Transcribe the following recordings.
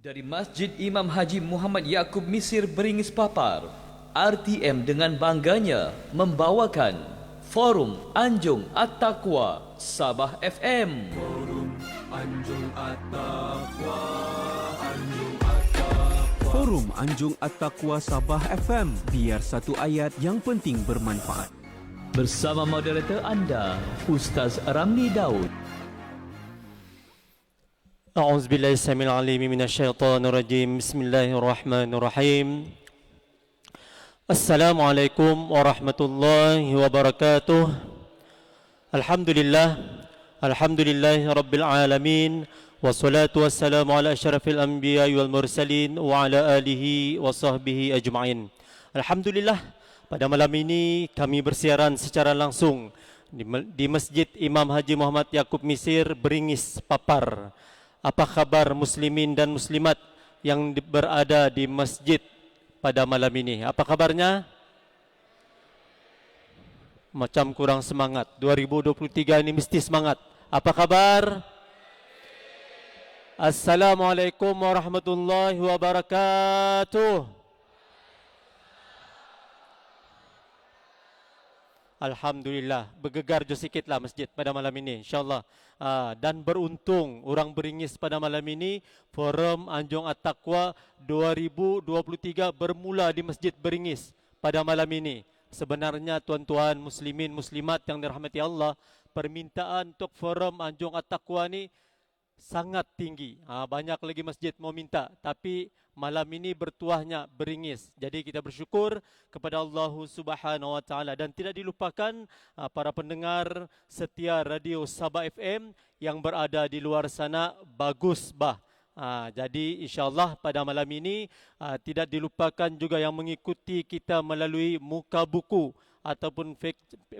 Dari Masjid Imam Haji Muhammad Yaakob Misir Beringis Papar, RTM dengan bangganya membawakan Forum Anjung At-Taqwa Sabah FM. Forum Anjung At-Taqwa, Anjung At-Taqwa. Forum Anjung At-Taqwa Sabah FM. Biar satu ayat yang penting bermanfaat. Bersama moderator anda, Ustaz Ramli Daud. أعوذ بالله السميع العليم من الشيطان الرجيم بسم الله الرحمن الرحيم السلام عليكم ورحمة الله وبركاته الحمد لله رب العالمين والصلاة والسلام على أشرف الأنبياء والمرسلين وعلى آله وصحبه أجمعين. Alhamdulillah, pada malam ini kami bersiaran secara langsung di Masjid Imam Haji Muhammad Yaakob Misir Beringis Papar. Apa khabar muslimin dan muslimat yang berada di masjid pada malam ini? Apa kabarnya? Macam kurang semangat. 2023 ini mesti semangat. Apa kabar? Assalamualaikum warahmatullahi wabarakatuh. Alhamdulillah, bergegar je sikitlah masjid pada malam ini, insyaAllah. Dan beruntung orang Beringis pada malam ini, Forum Anjung At-Taqwa 2023 bermula di Masjid Beringis pada malam ini. Sebenarnya tuan-tuan muslimin muslimat yang dirahmati Allah, permintaan untuk Forum Anjung At-Taqwa ni sangat tinggi. Banyak lagi masjid mau minta, tapi malam ini bertuahnya Beringis. Jadi kita bersyukur kepada Allah Subhanahu wa taala dan tidak dilupakan para pendengar setia radio Sabah FM yang berada di luar sana, bagus bah. Jadi insyaAllah pada malam ini tidak dilupakan juga yang mengikuti kita melalui muka buku ataupun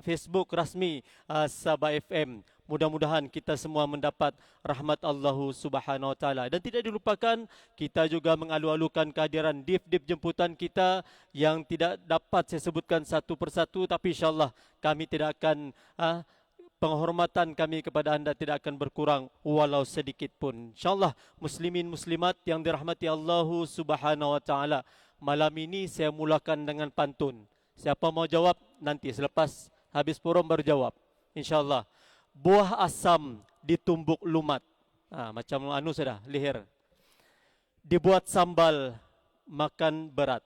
Facebook rasmi Sabah FM. Mudah-mudahan kita semua mendapat rahmat Allah Subhanahu wa taala. Dan tidak dilupakan kita juga mengalu-alukan kehadiran dif-dif jemputan kita yang tidak dapat saya sebutkan satu persatu, tapi insyaAllah kami tidak akan penghormatan kami kepada anda tidak akan berkurang walau sedikit pun. InsyaAllah muslimin muslimat yang dirahmati Allah Subhanahu wa taala. Malam ini saya mulakan dengan pantun. Siapa mau jawab nanti selepas habis forum baru jawab, InsyaAllah. Buah asam ditumbuk lumat. Macam sudah leher. Dibuat sambal makan berat.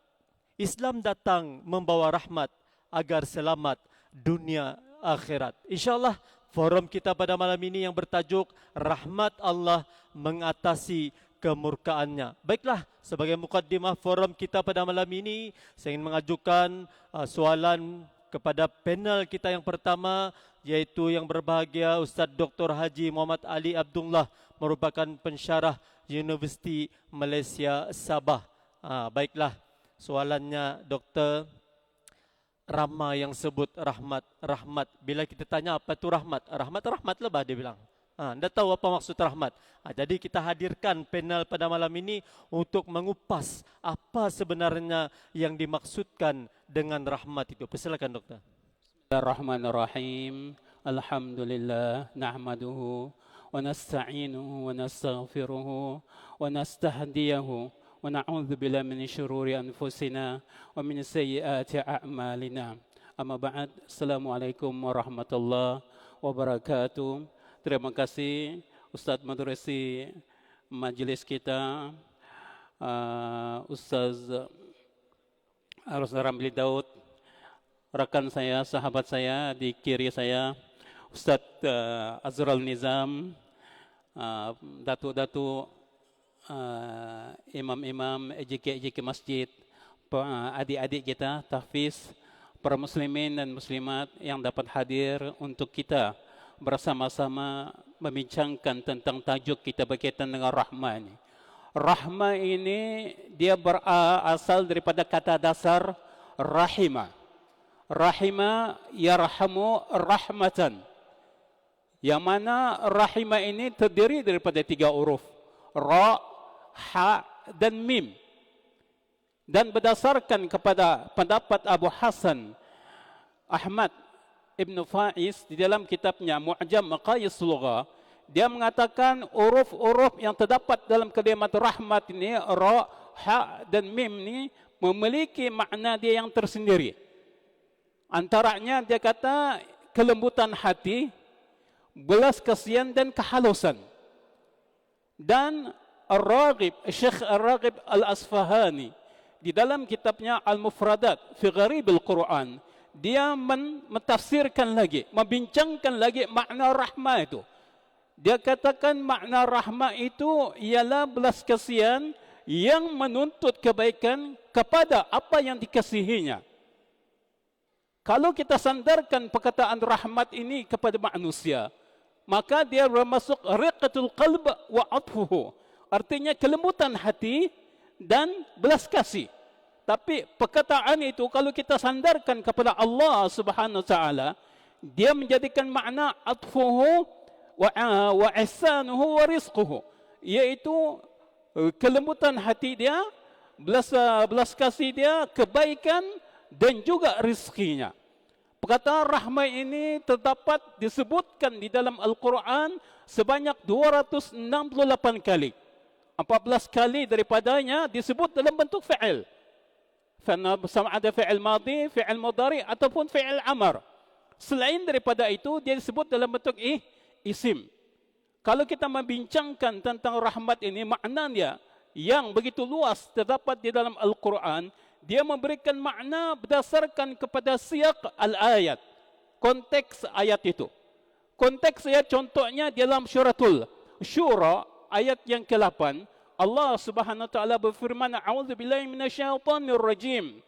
Islam datang membawa rahmat agar selamat dunia akhirat. InsyaAllah forum kita pada malam ini yang bertajuk Rahmat Allah mengatasi kemurkaannya. Baiklah, sebagai mukaddimah forum kita pada malam ini, saya ingin mengajukan soalan kepada panel kita yang pertama, yaitu yang berbahagia Ustaz Dr. Haji Muhammad Ali Abdullah, merupakan pensyarah Universiti Malaysia Sabah. Baiklah, soalannya Doktor, ramai yang sebut rahmat. Bila kita tanya apa itu rahmat? Rahmat lebah dia bilang. Anda tahu apa maksud rahmat? Jadi kita hadirkan panel pada malam ini untuk mengupas apa sebenarnya yang dimaksudkan dengan rahmat itu. Persilakan doktor. Bismillahirrahmanirrahim. Alhamdulillah nahmaduhu wa nasta'inuhu wa nastaghfiruhu wa nastahdiyahu wa na'udzu billahi min syururi anfusina wa min sayyiati a'malina. Amma ba'd. Assalamualaikum warahmatullahi wabarakatuh. Terima kasih Ustaz Moderasi majlis kita, Ustaz Ramli Daud, rakan saya, sahabat saya di kiri saya, Ustaz Azrul Nizam, Datuk-datuk, imam-imam, EJK masjid, adik-adik kita, tahfiz, para muslimin dan muslimat yang dapat hadir untuk kita bersama-sama membincangkan tentang tajuk kita berkaitan dengan rahmah ini. Rahmah ini dia berasal daripada kata dasar rahimah. Rahimah yarhamu rahmatan. Yang mana rahimah ini terdiri daripada 3 huruf. Ra, ha dan mim. Dan berdasarkan kepada pendapat Abu Hasan Ahmad Ibn Faiz di dalam kitabnya Mu'jam Maqayis Lugha, Dia mengatakan huruf-huruf yang terdapat dalam kalimat rahmat ini, ra, ha dan mim ni memiliki makna dia yang tersendiri. Antaranya dia kata kelembutan hati, belas kasihan dan kehalusan. Dan Ar-Raghib, Syekh Ar-Raghib Al-Asfahani di dalam kitabnya Al-Mufradat fi Gharib Al-Quran, dia mentafsirkan lagi, membincangkan lagi makna rahmah itu. Dia katakan makna rahmah itu ialah belas kasihan yang menuntut kebaikan kepada apa yang dikasihinya. Kalau kita sandarkan perkataan rahmat ini kepada manusia, maka dia bermasuk riqatul qalb wa atfuhu. Artinya kelembutan hati dan belas kasih. Tapi perkataan itu kalau kita sandarkan kepada Allah Subhanahu wa taala, dia menjadikan makna atfuhu wa ihsanuhu wa rizquhu, yaitu kelembutan hati dia, belas kasih dia, kebaikan dan juga rizkinya. Perkataan rahmah ini terdapat disebutkan di dalam Al-Quran sebanyak 268 kali. 14 kali daripadanya disebut dalam bentuk fi'il. Sama ada fi'il madhi, fi'il mudhari ataupun fi'il amar. Selain daripada itu dia disebut dalam bentuk isim. Kalau kita membincangkan tentang rahmat ini, maknanya yang begitu luas terdapat di dalam Al-Quran, dia memberikan makna berdasarkan kepada siyaq al-ayat, konteks ayat itu. Konteks ayat contohnya dalam suratul Syura ayat yang ke-8, Allah Subhanahu wa taala berfirman, a'udzubillahi minasyaitonir rajim.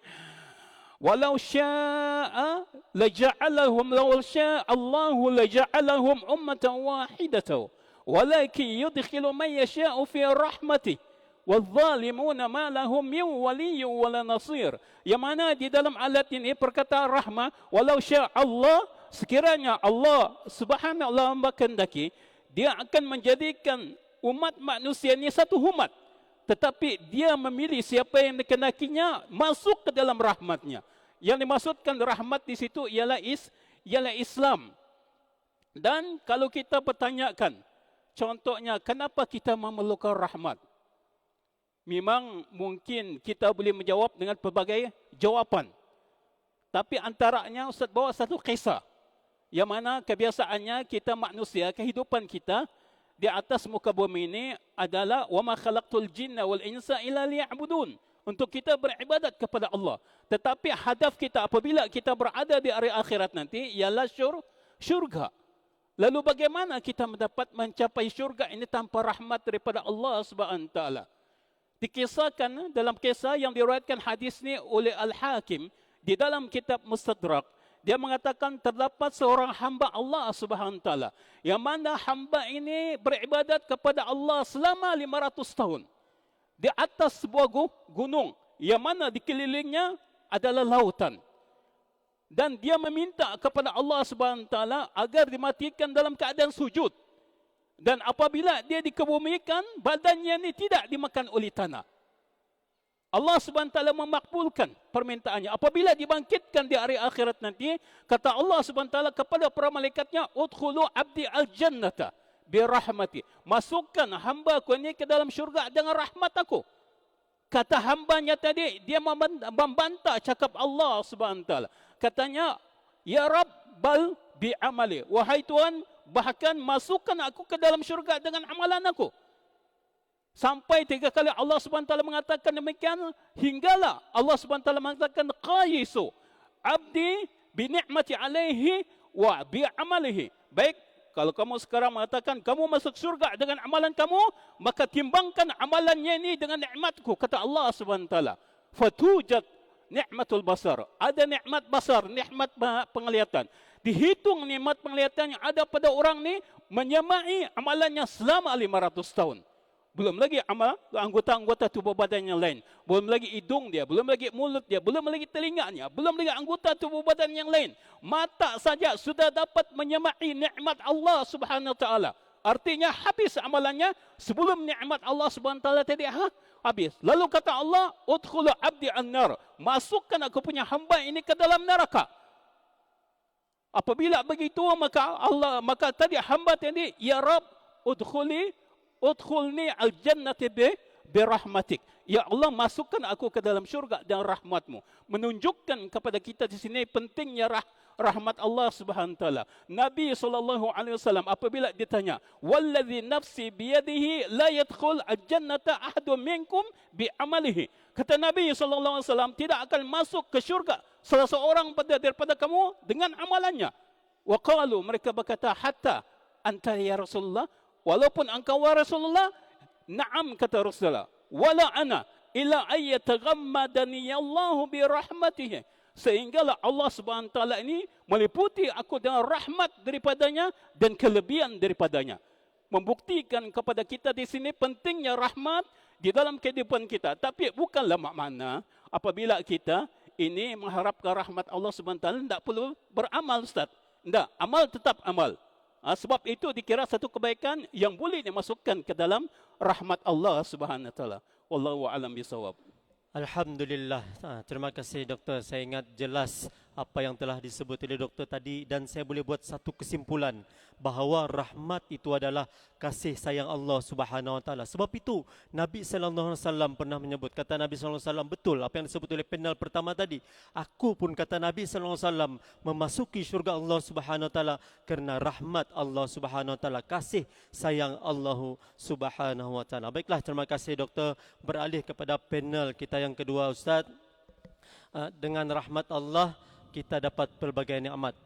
Walau syaa laja'alahum law syaa Allahu laja'alahum ummatan wahidatan walakin yudkhilu man yasha'u fi rahmatihi wadh-dhalimuna ma lahum min waliyyin wala nasir. Yang mana di dalam ayat ini perkataan rahmah, walau syaa Allah, sekiranya Allah Subhanahu wa taala berkehendaki, dia akan menjadikan umat manusia ini satu umat, tetapi dia memilih siapa yang dikenakinya masuk ke dalam rahmatnya. Yang dimaksudkan rahmat di situ ialah Islam. Dan kalau kita bertanyakan, contohnya kenapa kita memerlukan rahmat? Memang mungkin kita boleh menjawab dengan pelbagai jawapan. Tapi antaranya Ustaz bawa satu kisah, yang mana kebiasaannya kita manusia, kehidupan kita di atas muka bumi ini adalah wa ma khalaqtul jinna wal insa illa liya'budun, untuk kita beribadat kepada Allah. Tetapi hadaf kita apabila kita berada di hari akhirat nanti ialah syurga. Lalu bagaimana kita mencapai syurga ini tanpa rahmat daripada Allah Subhanahu wa taala? Dikisahkan dalam kisah yang diriwayatkan hadis ni oleh Al-Hakim di dalam kitab Mustadrak, dia mengatakan terdapat seorang hamba Allah Subhanahu wa taala yang mana hamba ini beribadat kepada Allah selama 500 tahun di atas sebuah gunung yang mana dikelilingnya adalah lautan. Dan dia meminta kepada Allah Subhanahu wa taala agar dimatikan dalam keadaan sujud. Dan apabila dia dikebumikan, badannya ini tidak dimakan oleh tanah. Allah Subhanahu wa taala memakbulkan permintaannya. Apabila dibangkitkan di hari akhirat nanti, kata Allah Subhanahu wa taala kepada para malaikatnya, udkhulu abdi al-jannata birahmati. Masukkan hamba-Ku ini ke dalam syurga dengan rahmat Aku. Kata hambanya tadi, dia membantah cakap Allah Subhanahu wa taala. Katanya, ya Rabb bal bi'amali. Wahai Tuhan, bahkan masukkan aku ke dalam syurga dengan amalan aku. Sampai 3 kali Allah Subhanahu wa taala mengatakan demikian, hinggalah Allah Subhanahu wa taala mengatakan qayisu abdi bi ni'mati alaihi wa bi amalihi. Baik, kalau kamu sekarang mengatakan kamu masuk surga dengan amalan kamu, maka timbangkan amalannya ini dengan nikmatku, kata Allah Subhanahu wa taala. Fatujat ni'matul basar. Ada nikmat basar, nikmat penglihatan. Dihitung nikmat penglihatan yang ada pada orang ni menyamai amalannya selama 500 tahun. Belum lagi amal anggota-anggota tubuh badan yang lain. Belum lagi hidung dia, belum lagi mulut dia, belum lagi telinganya, belum lagi anggota tubuh badan yang lain. Mata saja sudah dapat menyamai nikmat Allah Subhanahu wa taala. Artinya habis amalannya sebelum nikmat Allah Subhanahu wa taala tadi habis. Lalu kata Allah, udkhulu abdi an-nar. Masukkan aku punya hamba ini ke dalam neraka. Apabila begitu maka tadi hamba tadi, ya Rabb udkhulni al-jannati birahmatik. Ya Allah, masukkan aku ke dalam syurga dengan rahmatmu. Menunjukkan kepada kita di sini pentingnya rahmat Allah Subhanahu wa taala. Nabi SAW apabila ditanya, "Wallazi nafsi biyadihi la yadkhul al-jannata ahadun minkum bi amalihi." Kata Nabi SAW, tidak akan masuk ke syurga salah seorang daripada kamu dengan amalannya. Wa qalu, mereka berkata, "Hatta anta ya Rasulullah?" Walaupun engkau wa Rasulullah? Na'am, kata Rasulullah. Wala ana illa ayyataghammadani Allahu bi rahmatihi. Sehinggalah Allah Subhanahu wa taala ini meliputi aku dengan rahmat daripadanya dan kelebihan daripadanya. Membuktikan kepada kita di sini pentingnya rahmat di dalam kehidupan kita. Tapi bukanlah makna apabila kita ini mengharapkan rahmat Allah Subhanahu wa taala tidak perlu beramal, Ustaz. Tidak, amal tetap amal. Sebab itu dikira satu kebaikan yang boleh dimasukkan ke dalam rahmat Allah Subhanahu wa taala. Wallahu a'lam bisawab. Alhamdulillah. Terima kasih doktor. Saya ingat jelas apa yang telah disebut oleh doktor tadi dan saya boleh buat satu kesimpulan bahawa rahmat itu adalah kasih sayang Allah Subhanahu wa taala. Sebab itu Nabi sallallahu alaihi wasallam pernah menyebut, kata Nabi sallallahu alaihi wasallam, betul apa yang disebut oleh panel pertama tadi. Aku pun, kata Nabi sallallahu alaihi wasallam, memasuki syurga Allah Subhanahu wa taala kerana rahmat Allah Subhanahu wa taala, kasih sayang Allah Subhanahu wa taala. Baiklah, terima kasih doktor. Beralih kepada panel kita yang kedua, Ustaz. Dengan rahmat Allah kita dapat pelbagai nikmat.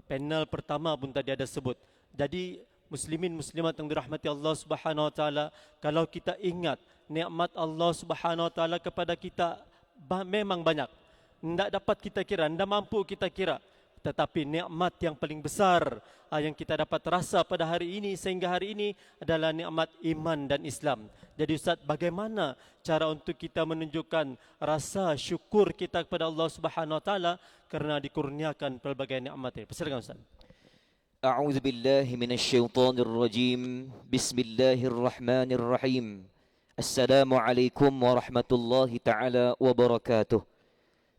Panel pertama pun tadi ada sebut. Jadi muslimin muslimat yang dirahmati Allah Subhanahu wa taala, kalau kita ingat nikmat Allah Subhanahu wa taala kepada kita memang banyak. Tidak dapat kita kira, tidak mampu kita kira. Tetapi nikmat yang paling besar yang kita dapat rasa pada hari ini sehingga hari ini adalah nikmat iman dan Islam. Jadi Ustaz, bagaimana cara untuk kita menunjukkan rasa syukur kita kepada Allah Subhanahu wa taala kerana dikurniakan pelbagai nikmat ini? Persilakan Ustaz. A'udzu billahi minasyaitonir rajim. Bismillahirrahmanirrahim. Assalamualaikum warahmatullahi taala wabarakatuh.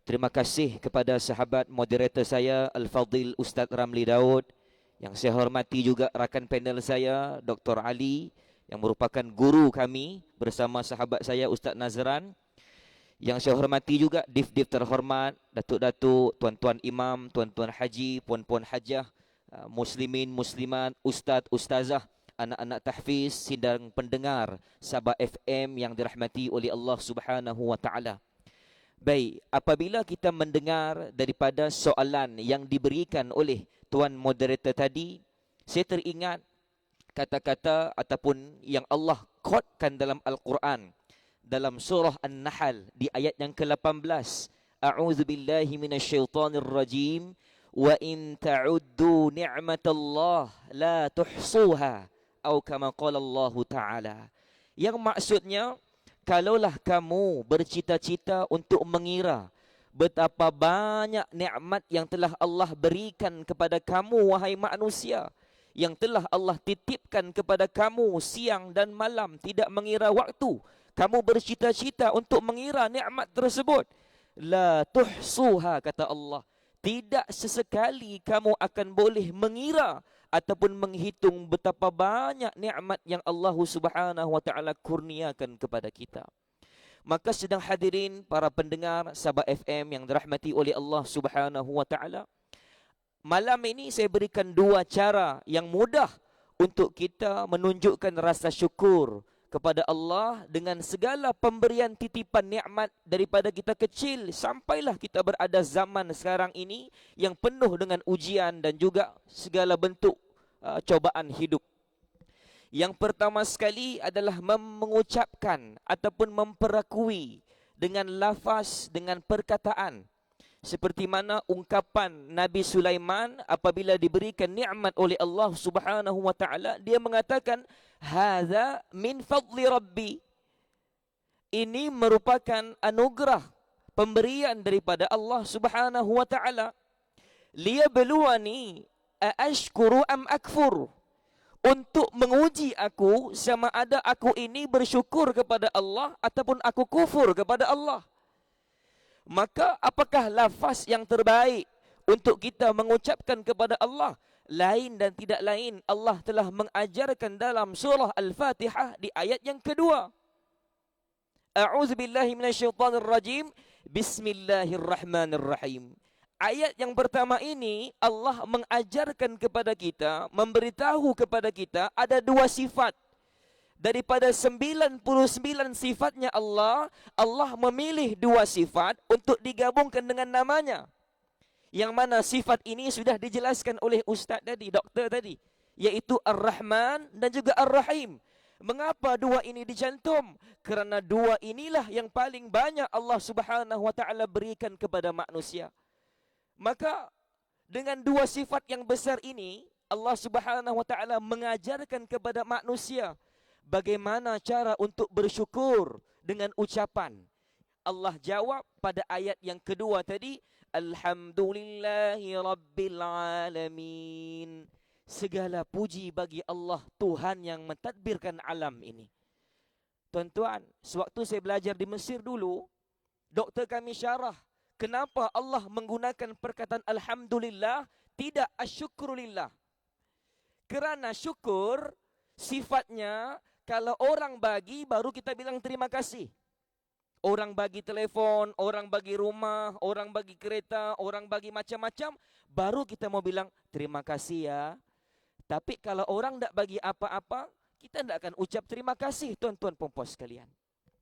Terima kasih kepada sahabat moderator saya Al-Fadhil Ustaz Ramli Daud, yang saya hormati juga rakan panel saya Dr. Ali yang merupakan guru kami bersama sahabat saya Ustaz Nazran, yang saya hormati juga div-div terhormat, datuk-datuk, tuan-tuan imam, tuan-tuan haji, puan-puan hajah, muslimin, muslimat, ustaz, ustazah, anak-anak tahfiz, sidang pendengar Sabah FM yang dirahmati oleh Allah Subhanahu wa taala. Baik, apabila kita mendengar daripada soalan yang diberikan oleh tuan moderator tadi, saya teringat kata-kata ataupun yang Allah quotekan dalam Al-Quran dalam surah An-Nahl di ayat yang ke-18. A'udzu billahi minasyaitonir rajim. Wa in ta'uddu ni'matallah la tuhsuha, atau kama qala Allah Taala. Yang maksudnya, kalaulah kamu bercita-cita untuk mengira betapa banyak nikmat yang telah Allah berikan kepada kamu, wahai manusia, yang telah Allah titipkan kepada kamu siang dan malam, tidak mengira waktu, kamu bercita-cita untuk mengira nikmat tersebut, la tuhsuha, kata Allah, tidak sesekali kamu akan boleh mengira ataupun menghitung betapa banyak nikmat yang Allah Subhanahu wa taala kurniakan kepada kita. Maka sedang hadirin para pendengar Sabah FM yang dirahmati oleh Allah Subhanahu wa taala, malam ini saya berikan dua cara yang mudah untuk kita menunjukkan rasa syukur kepada Allah dengan segala pemberian titipan nikmat daripada kita kecil sampailah kita berada zaman sekarang ini yang penuh dengan ujian dan juga segala bentuk cobaan hidup. Yang pertama sekali adalah mengucapkan ataupun memperakui dengan lafaz, dengan perkataan, seperti mana ungkapan Nabi Sulaiman apabila diberikan nikmat oleh Allah Subhanahu wa taala, dia mengatakan, hadza min fadli rabbi, ini merupakan anugerah, pemberian daripada Allah Subhanahu wa taala, liyabluwani aashkuru am akfur, untuk menguji aku sama ada aku ini bersyukur kepada Allah ataupun aku kufur kepada Allah. Maka apakah lafaz yang terbaik untuk kita mengucapkan kepada Allah? lain dan tidak lain Allah telah mengajarkan dalam surah Al-Fatihah di ayat yang kedua. A'udzubillahi minasyaitonirrajim. Bismillahirrahmanirrahim. Ayat yang pertama ini Allah mengajarkan kepada kita, memberitahu kepada kita ada dua sifat. Daripada 99 sifatnya Allah memilih dua sifat untuk digabungkan dengan namanya. Yang mana sifat ini sudah dijelaskan oleh Ustaz tadi, doktor tadi, yaitu Ar-Rahman dan juga Ar-Rahim. Mengapa dua ini dicantum? Kerana dua inilah yang paling banyak Allah Subhanahu wa taala berikan kepada manusia. Maka dengan dua sifat yang besar ini Allah Subhanahu wa taala mengajarkan kepada manusia bagaimana cara untuk bersyukur dengan ucapan. Allah jawab pada ayat yang kedua tadi, Alhamdulillahi Rabbil Alamin. Segala puji bagi Allah, Tuhan yang mentadbirkan alam ini. Tuan-tuan, sewaktu saya belajar di Mesir dulu, doktor kami syarah kenapa Allah menggunakan perkataan Alhamdulillah, tidak asyukrulillah. Kerana syukur sifatnya kalau orang bagi baru kita bilang terima kasih. Orang bagi telefon, orang bagi rumah, orang bagi kereta, orang bagi macam-macam, baru kita mau bilang terima kasih ya. Tapi kalau orang tidak bagi apa-apa, kita tidak akan ucap terima kasih, tuan-tuan puan-puan sekalian.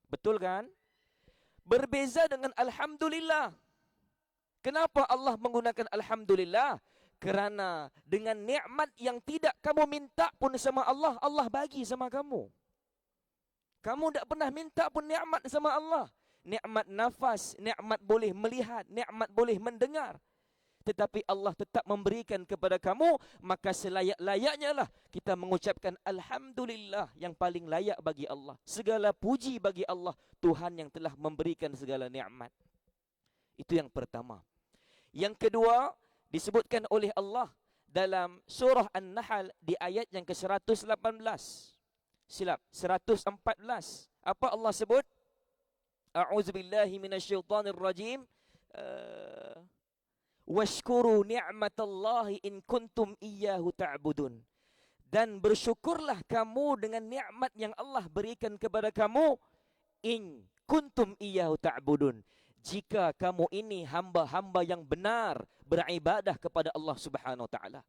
Betul kan? Berbeza dengan Alhamdulillah. Kenapa Allah menggunakan Alhamdulillah? Kerana dengan nikmat yang tidak kamu minta pun sama Allah, Allah bagi sama kamu. Kamu tidak pernah minta pun nikmat sama Allah. Nikmat nafas, nikmat boleh melihat, nikmat boleh mendengar. Tetapi Allah tetap memberikan kepada kamu, maka selayak-layaknya lah kita mengucapkan Alhamdulillah, yang paling layak bagi Allah. Segala puji bagi Allah, Tuhan yang telah memberikan segala nikmat. Itu yang pertama. Yang kedua, disebutkan oleh Allah dalam surah An-Nahl di ayat yang ke-118. Silap, 114. Apa Allah sebut? A'udzubillahi minasyaitonirrajim. Washkuru ni'matallahi in kuntum iyyahu ta'budun. Dan bersyukurlah kamu dengan nikmat yang Allah berikan kepada kamu, in kuntum iyyahu ta'budun, jika kamu ini hamba-hamba yang benar beribadah kepada Allah Subhanahu wa taala.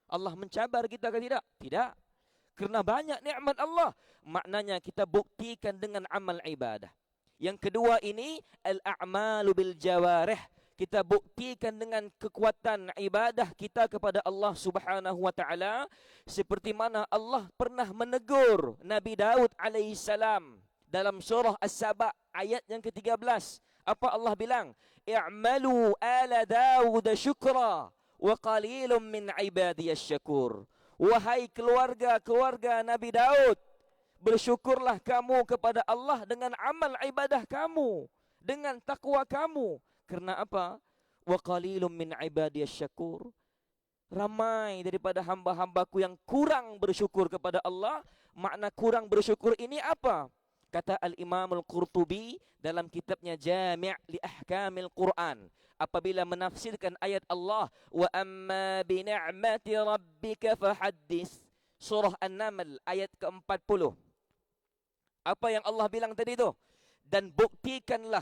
Allah mencabar kita ke tidak? Tidak. Kerana banyak nikmat Allah, maknanya kita buktikan dengan amal ibadah. Yang kedua ini al-a'malu bil jawarih. Kita buktikan dengan kekuatan ibadah kita kepada Allah Subhanahu wa taala, seperti mana Allah pernah menegur Nabi Daud alaihi salam dalam surah As-Saba ayat yang ke-13. Apa Allah bilang? I'malu ala Daud syukra wa qalilun min ibadiyasy syakur. Wahai keluarga Nabi Daud, bersyukurlah kamu kepada Allah dengan amal ibadah kamu, dengan takwa kamu. Kerana apa? Wa qalilum min ibadiyasy syakur. Ramai daripada hamba-hambaku yang kurang bersyukur kepada Allah. Makna kurang bersyukur ini apa? Kata Al-Imam Al-Qurtubi dalam kitabnya Jami' li Ahkamil Quran, apabila menafsirkan ayat Allah, wa amma bi ni'mati rabbika fahaddits, surah An-Naml ayat ke-40. Apa yang Allah bilang tadi tu? Dan buktikanlah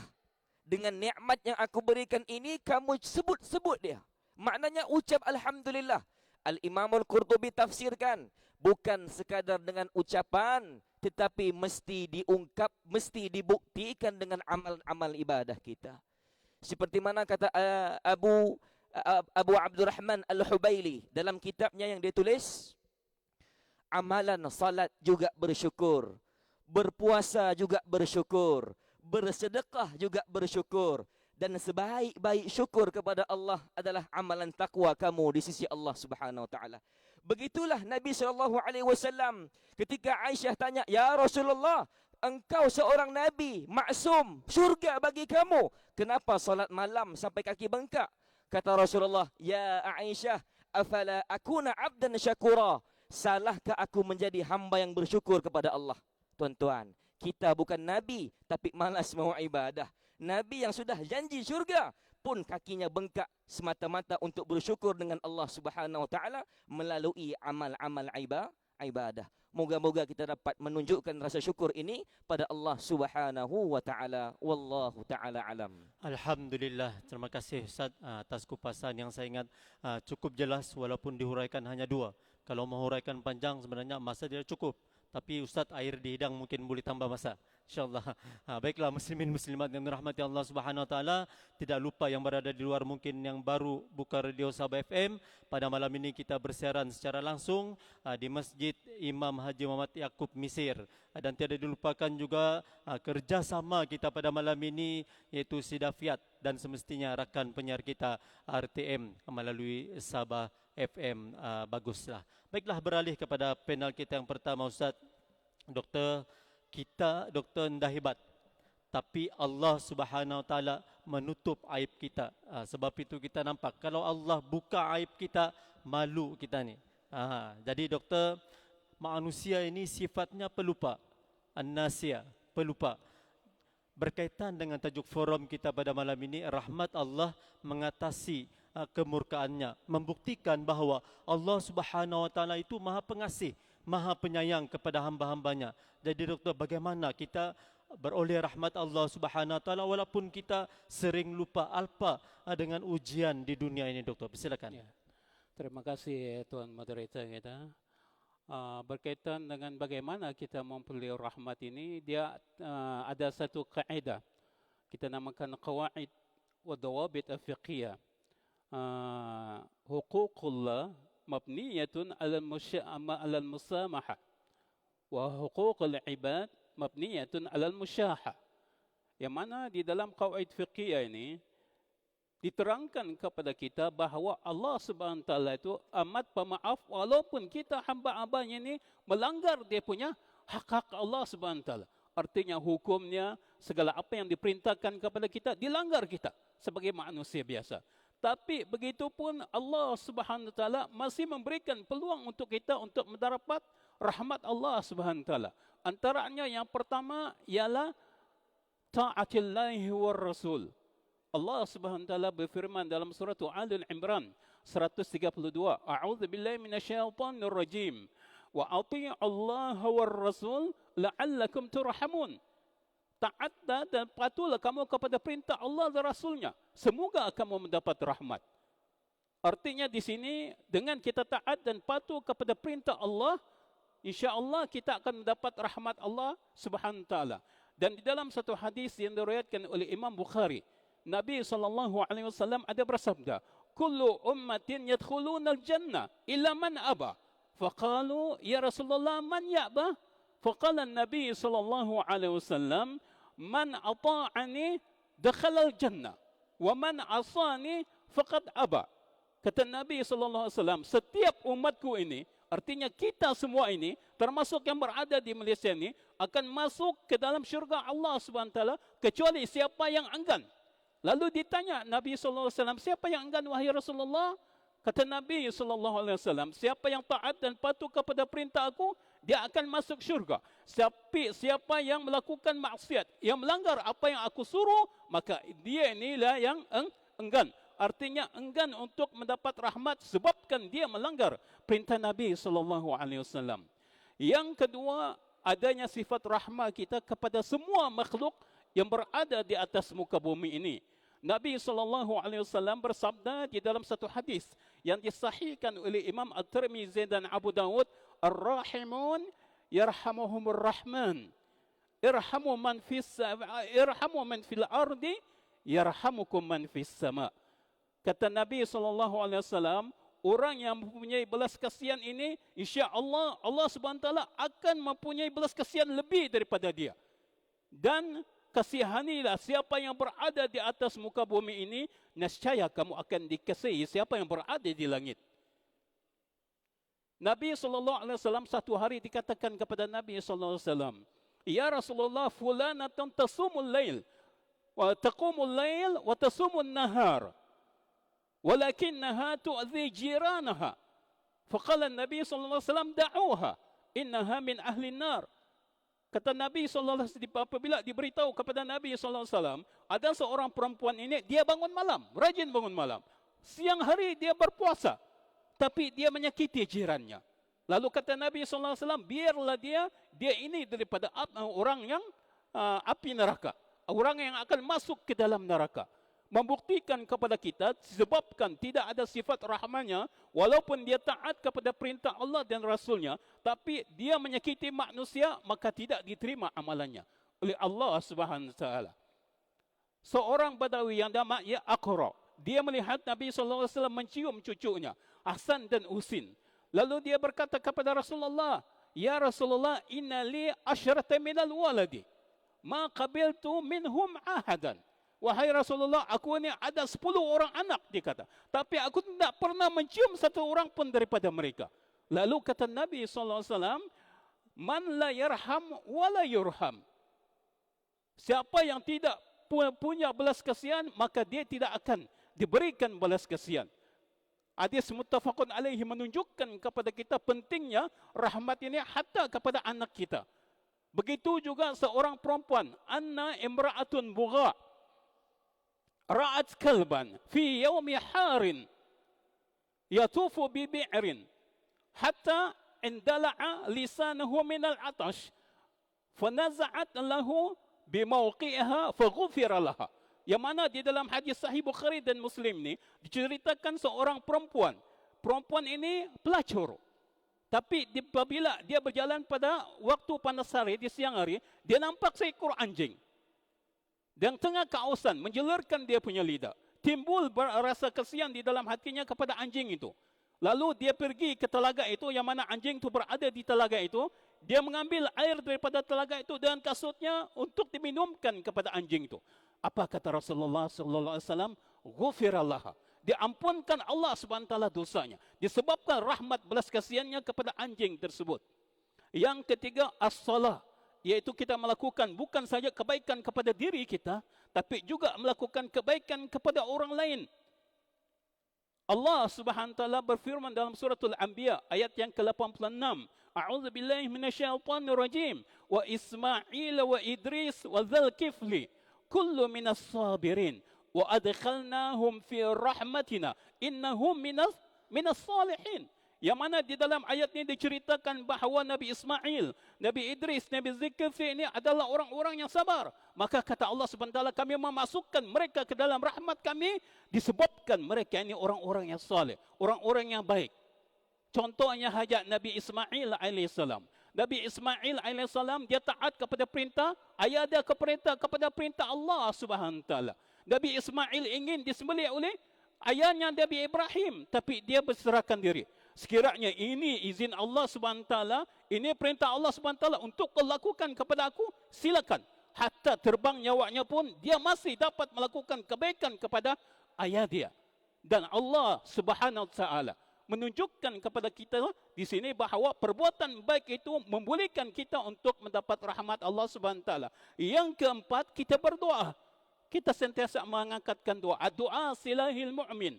dengan nikmat yang aku berikan ini, kamu sebut-sebut dia. Maknanya ucap Alhamdulillah. Al-Imam Al-Qurtubi tafsirkan, bukan sekadar dengan ucapan, tetapi mesti diungkap, mesti dibuktikan dengan amal-amal ibadah kita. Seperti mana kata Abu Abdurrahman Al-Hubaili dalam kitabnya yang dia tulis, amalan salat juga bersyukur, berpuasa juga bersyukur, bersedekah juga bersyukur, dan sebaik-baik syukur kepada Allah adalah amalan takwa kamu di sisi Allah Subhanahu wa taala. Begitulah Nabi SAW ketika Aisyah tanya, "Ya Rasulullah, engkau seorang nabi maksum, syurga bagi kamu, kenapa salat malam sampai kaki bengkak?" Kata Rasulullah, "Ya Aisyah, afala akuna 'abdan syakura? Salahkah aku menjadi hamba yang bersyukur kepada Allah?" Tuan-tuan, kita bukan nabi tapi malas mau ibadah. Nabi yang sudah janji syurga pun kakinya bengkak semata-mata untuk bersyukur dengan Allah Subhanahu wa taala melalui amal-amal ibadah. Moga-moga kita dapat menunjukkan rasa syukur ini pada Allah Subhanahu wa taala. Wallahu taala alam. Alhamdulillah, terima kasih Ustaz atas kupasan yang saya ingat cukup jelas walaupun dihuraikan hanya 2. Kalau menghuraikan panjang sebenarnya masa tidak cukup. Tapi Ustaz, air di hidang mungkin boleh tambah masa, InsyaAllah. Baiklah muslimin muslimat yang dirahmati Allah Subhanahu Wa Taala, tidak lupa yang berada di luar mungkin yang baru buka radio Sabah FM. Pada malam ini kita bersiaran secara langsung di Masjid Imam Haji Muhammad Yaakob Mesir. Dan tiada dilupakan juga kerjasama kita pada malam ini, iaitu Sidafiat dan semestinya rakan penyiar kita RTM melalui Sabah FM. Baguslah. Baiklah, beralih kepada panel kita yang pertama, Ustaz. Doktor Endah hebat, tapi Allah Subhanahu Wa Taala menutup aib kita. Sebab itu kita nampak kalau Allah buka aib kita, malu kita ni. Jadi doktor, manusia ini sifatnya pelupa, an-nasiyah, pelupa. Berkaitan dengan tajuk forum kita pada malam ini, rahmat Allah mengatasi kemurkaannya, membuktikan bahawa Allah Subhanahu Wa Taala itu Maha Pengasih, Maha Penyayang kepada hamba-hambanya. Jadi doktor, bagaimana kita beroleh rahmat Allah Subhanahu Wa Taala walaupun kita sering lupa alpa dengan ujian di dunia ini, doktor? Silakan. Ya. Terima kasih Tuan Moderator kita. Berkaitan dengan bagaimana kita memperoleh rahmat ini, dia ada satu kaedah kita namakan qawaid wa dawabit al-fiqhiyah. Huququllah mabniyatun ala al-musamahah wa huququl ibad mabniyatun ala al-musyahah. Yang mana di dalam qawaid fiqhiyah ini diterangkan kepada kita bahawa Allah Subhanahu Wa Taala itu amat pemaaf walaupun kita hamba-hambanya ini melanggar dia punya hak-hak Allah Subhanahu Wa Taala. Artinya hukumnya, segala apa yang diperintahkan kepada kita dilanggar kita sebagai manusia biasa. Tapi begitu pun Allah Subhanahu Wa Taala masih memberikan peluang untuk kita untuk mendapat rahmat Allah Subhanahu Wa Taala. Antaranya yang pertama ialah ta'atillahi war rasul. Allah Subhanahu Wa Taala berfirman dalam surah Al-Imran 132, A'udzu billahi minasyaitonir rajim. Wa atii'u Allah war rasul la'allakum turhamun. Taat dan patuhlah kamu kepada perintah Allah dan Rasulnya, semoga kamu mendapat rahmat. Artinya di sini dengan kita taat dan patuh kepada perintah Allah, insya-Allah kita akan mendapat rahmat Allah Subhanahu Wa Taala. Dan di dalam satu hadis yang diriwayatkan oleh Imam Bukhari, Nabi SAW ada bersabda, kullu ummatin yadkhuluna al-jannah illa man aba. Faqalu ya Rasulullah man ya'ba? Faqala Nabi SAW, man ata'ani dakhala al-jannah wa man asani faqad aba. Kata Nabi SAW, setiap umatku ini, artinya kita semua ini, termasuk yang berada di Malaysia ini, akan masuk ke dalam syurga Allah SWT kecuali siapa yang enggan. Lalu ditanya Nabi SAW, siapa yang enggan wahai Rasulullah? Kata Nabi SAW, siapa yang taat dan patuh kepada perintah aku, dia akan masuk syurga. Siapa yang melakukan maksiat, yang melanggar apa yang aku suruh, maka dia inilah yang enggan. Artinya enggan untuk mendapat rahmat sebabkan dia melanggar perintah Nabi SAW. Yang kedua, adanya sifat rahmat kita kepada semua makhluk yang berada di atas muka bumi ini. Nabi SAW bersabda di dalam satu hadis yang disahihkan oleh Imam At-Tirmizi dan Abu Dawud, Ar-Rahimun yarhamuhumur Rahman. Irhamu man fil ardi yarhamukum man fis sama. Kata Nabi SAW, orang yang mempunyai belas kasihan ini, insya-Allah Allah Subhanahu Wa Taala akan mempunyai belas kasihan lebih daripada dia. Dan kasihanilah siapa yang berada di atas muka bumi ini, nescaya kamu akan dikasihi siapa yang berada di langit. Nabi SAW satu hari dikatakan kepada Nabi SAW, ya Rasulullah, fulanatun tasumul lail wa taqumul lail wa tasumun nahar walakinnaha tu'dhi jiranaha. Faqala Nabi SAW, da'uha innaha min ahli nar. Kata Nabi SAW, apabila diberitahu kepada Nabi SAW, ada seorang perempuan ini, dia bangun malam, rajin bangun malam. Siang hari dia berpuasa, tapi dia menyakiti jirannya. Lalu kata Nabi SAW, biarlah dia ini daripada orang yang api neraka. Orang yang akan masuk ke dalam neraka. Membuktikan kepada kita, sebabkan tidak ada sifat rahmannya, walaupun dia taat kepada perintah Allah dan Rasulnya, tapi dia menyakiti manusia, maka tidak diterima amalannya oleh Allah Subhanahu Wa Taala. Seorang Badawi yang nama Aqra, dia melihat Nabi SAW mencium cucunya, Hasan dan Husin. Lalu dia berkata kepada Rasulullah, Ya Rasulullah, inna li asyrata minal waladi, ma qabiltu minhum ahadan. Wahai Rasulullah, aku ni ada 10 orang anak, dia kata. Tapi aku tidak pernah mencium satu orang pun daripada mereka. Lalu kata Nabi SAW, Man la yarham wa la yurham. Siapa yang tidak punya belas kasihan, maka dia tidak akan diberikan belas kasihan. Hadis muttafaqun alaihi menunjukkan kepada kita pentingnya rahmat ini hatta kepada anak kita. Begitu juga seorang perempuan, anna imra'atun bugha, ra'at kalban fi yawmi harin yatufu bi bi'rin hatta indala'a lisanahu min al-'atash fanaza'at lahu bi mawqi'iha faghufira laha. Yang mana di dalam hadis sahih Bukhari dan Muslim ni diceritakan seorang perempuan. Perempuan ini pelacur. Tapi apabila dia berjalan pada waktu panas hari di siang hari, dia nampak seekor anjing. Dan tengah keausan, menjelarkan dia punya lidah. Timbul rasa kasihan di dalam hatinya kepada anjing itu. Lalu dia pergi ke telaga itu, yang mana anjing itu berada di telaga itu. Dia mengambil air daripada telaga itu dengan kasutnya untuk diminumkan kepada anjing itu. Apa kata Rasulullah SAW? Ghufirallah. Diampunkan Allah SWT dosanya. Disebabkan rahmat belas kasihannya kepada anjing tersebut. Yang ketiga, as-salah. Iaitu kita melakukan bukan saja kebaikan kepada diri kita, tapi juga melakukan kebaikan kepada orang lain. Allah Subhanahu wa taala berfirman dalam suratul Anbiya ayat yang ke-86, A'udzubillahi minasyaitonir rajim, wa Ismail wa Idris wa Dzulkifli kullu minas sabirin wa adkhalnahum fi rahmatina innahum minas salihin. Yang mana di dalam ayat ini diceritakan bahawa Nabi Ismail, Nabi Idris, Nabi Zulkifli ini adalah orang-orang yang sabar. Maka kata Allah SWT, kami memasukkan mereka ke dalam rahmat kami disebabkan mereka ini orang-orang yang saleh, orang-orang yang baik. Contohnya hajat Nabi Ismail AS. Nabi Ismail AS dia taat kepada perintah, ayah dia kepada perintah Allah SWT. Nabi Ismail ingin disembelih oleh ayahnya Nabi Ibrahim, tapi dia berserahkan diri. Sekiranya ini izin Allah SWT, ini perintah Allah SWT untuk melakukan kepada aku, silakan. Hatta terbang nyawanya pun, dia masih dapat melakukan kebaikan kepada ayah dia. Dan Allah SWT menunjukkan kepada kita di sini bahawa perbuatan baik itu membolehkan kita untuk mendapat rahmat Allah SWT. Yang keempat, kita berdoa. Kita sentiasa mengangkatkan doa. Doa silahil mu'min.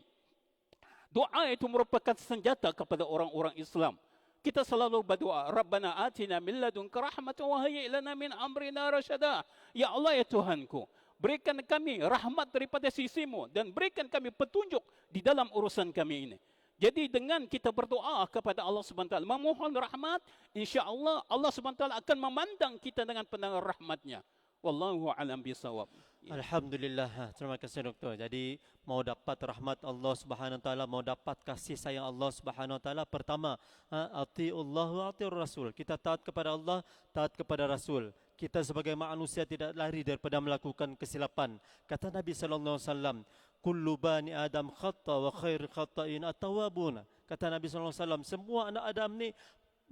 Doa itu merupakan senjata kepada orang-orang Islam. Kita selalu berdoa, Rabbana atina min ladunka rahmatan wa hayyi' lana min amrina rasyada. Ya Allah, ya Tuhanku, berikan kami rahmat daripada sisimu dan berikan kami petunjuk di dalam urusan kami ini. Jadi dengan kita berdoa kepada Allah SWT, memohon rahmat, insya-Allah Allah SWT akan memandang kita dengan pandangan rahmatnya. Wallahu a'lam bisawab. Alhamdulillah. Terima kasih doktor. Jadi mau dapat rahmat Allah Subhanahu wa taala, mau dapat kasih sayang Allah Subhanahu wa taala, pertama atiullah wa atiur rasul. Kita taat kepada Allah, taat kepada Rasul. Kita sebagai manusia tidak lari daripada melakukan kesilapan. Kata Nabi sallallahu alaihi wasallam, kullu bani Adam khata wa khair khata'in at-tawwabun. Kata Nabi sallallahu alaihi wasallam, semua anak Adam ni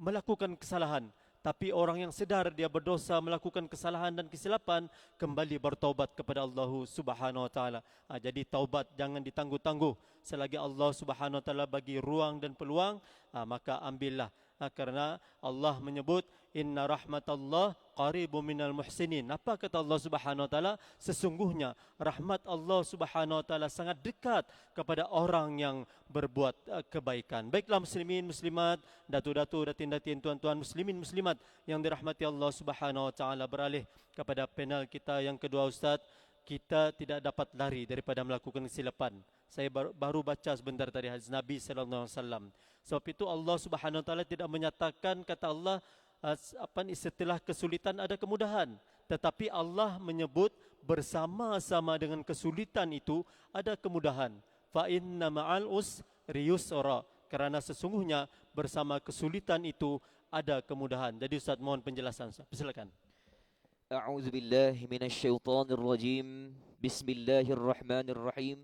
melakukan kesalahan. Tapi orang yang sedar dia berdosa, melakukan kesalahan dan kesilapan, kembali bertaubat kepada Allah Subhanahu wa taala. Jadi taubat jangan ditangguh-tangguh. Selagi Allah Subhanahu wa taala bagi ruang dan peluang, maka ambillah. Karena Allah menyebut inna rahmatallah qaribun minal muhsinin. Apa kata Allah Subhanahu wa taala? Sesungguhnya rahmat Allah Subhanahu wa taala sangat dekat kepada orang yang berbuat kebaikan. Baiklah muslimin muslimat, datu-datu, datin-datin, tuan-tuan muslimin muslimat yang dirahmati Allah Subhanahu wa taala, beralih kepada panel kita yang kedua Ustaz. Kita tidak dapat lari daripada melakukan kesilapan. Saya baru baca sebentar tadi hadis Nabi sallallahu alaihi wasallam. Sebab itu Allah Subhanahu wa taala tidak menyatakan, kata Allah, setelah kesulitan ada kemudahan, tetapi Allah menyebut bersama-sama dengan kesulitan itu ada kemudahan. Fa inna ma'al usri yusra, kerana sesungguhnya bersama kesulitan itu ada kemudahan. Jadi Ustaz mohon penjelasan. Silakan. A'udzu billahi minasyaitonir rajim. Bismillahirrahmanirrahim.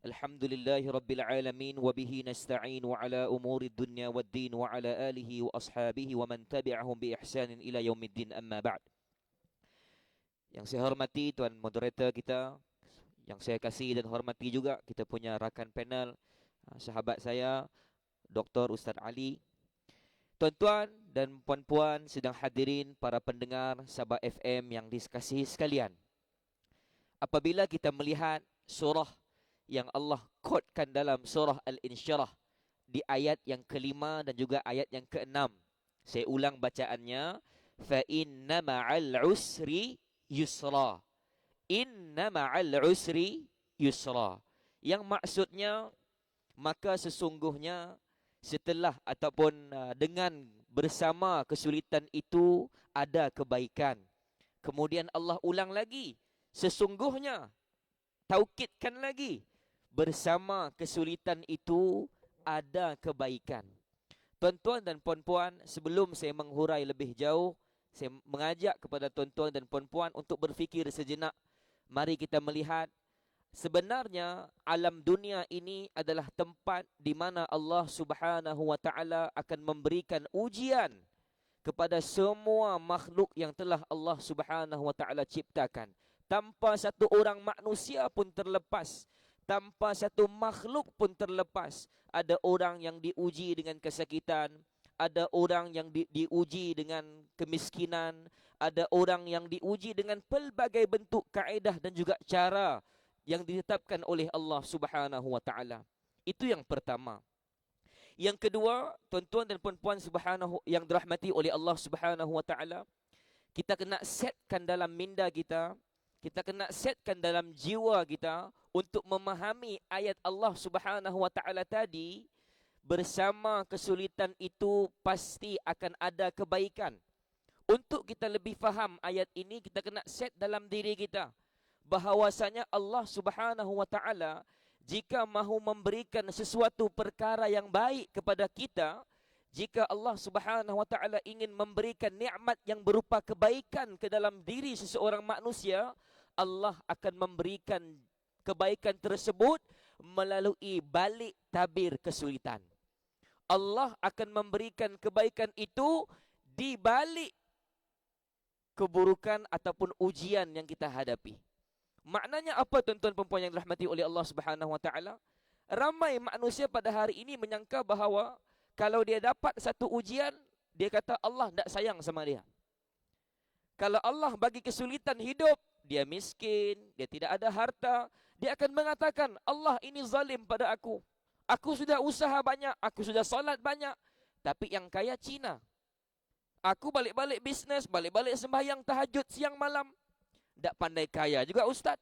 Alhamdulillahi rabbil alamin wa bihi nasta'in wa ala umuri dunya waddin wa ala alihi wa ashabihi wa man tabi'ahum bi ihsanin ila yaumiddin, amma ba'd. Yang saya hormati tuan moderator kita, yang saya kasih dan hormati juga kita punya rakan panel, sahabat saya Dr. Ustaz Ali. Tuan-tuan dan puan-puan sedang hadirin, para pendengar Sabah FM yang dikasihi sekalian. Apabila kita melihat surah yang Allah kodkan dalam surah Al-Insyirah di ayat yang ke-5 dan juga ayat yang ke-6. Saya ulang bacaannya. Fa inna ma'al usri yusra. Inna ma'al usri yusra. Yang maksudnya, maka sesungguhnya setelah ataupun dengan bersama kesulitan itu ada kebaikan. Kemudian Allah ulang lagi, sesungguhnya, taukidkan lagi, bersama kesulitan itu ada kebaikan. Tuan-tuan dan puan-puan, sebelum saya menghurai lebih jauh, saya mengajak kepada tuan-tuan dan puan-puan untuk berfikir sejenak. Mari kita melihat, sebenarnya alam dunia ini adalah tempat di mana Allah Subhanahu wa taala akan memberikan ujian kepada semua makhluk yang telah Allah Subhanahu wa taala ciptakan. Tanpa satu orang manusia pun terlepas, tanpa satu makhluk pun terlepas. Ada orang yang diuji dengan kesakitan, ada orang yang diuji dengan kemiskinan, ada orang yang diuji dengan pelbagai bentuk kaedah dan juga cara yang ditetapkan oleh Allah Subhanahu wa taala. Itu yang pertama. Yang kedua, tuan-tuan dan puan-puan subhanahu yang dirahmati oleh Allah Subhanahu wa taala, kita kena setkan dalam minda kita, kita kena setkan dalam jiwa kita untuk memahami ayat Allah Subhanahu wa taala tadi, bersama kesulitan itu pasti akan ada kebaikan. Untuk kita lebih faham ayat ini, kita kena set dalam diri kita bahawasanya Allah Subhanahu wa taala jika mahu memberikan sesuatu perkara yang baik kepada kita, jika Allah Subhanahu wa taala ingin memberikan nikmat yang berupa kebaikan ke dalam diri seseorang manusia, Allah akan memberikan kebaikan tersebut melalui balik tabir kesulitan. Allah akan memberikan kebaikan itu di balik keburukan ataupun ujian yang kita hadapi. Maknanya apa tuan-tuan dan puan yang dirahmati oleh Allah Subhanahu wa taala? Ramai manusia pada hari ini menyangka bahawa kalau dia dapat satu ujian, dia kata Allah tak sayang sama dia. Kalau Allah bagi kesulitan hidup, dia miskin, dia tidak ada harta, dia akan mengatakan Allah ini zalim pada aku. Aku sudah usaha banyak, aku sudah solat banyak, tapi yang kaya Cina. Aku balik-balik bisnes, balik-balik sembahyang tahajud siang malam, tak pandai kaya juga ustaz.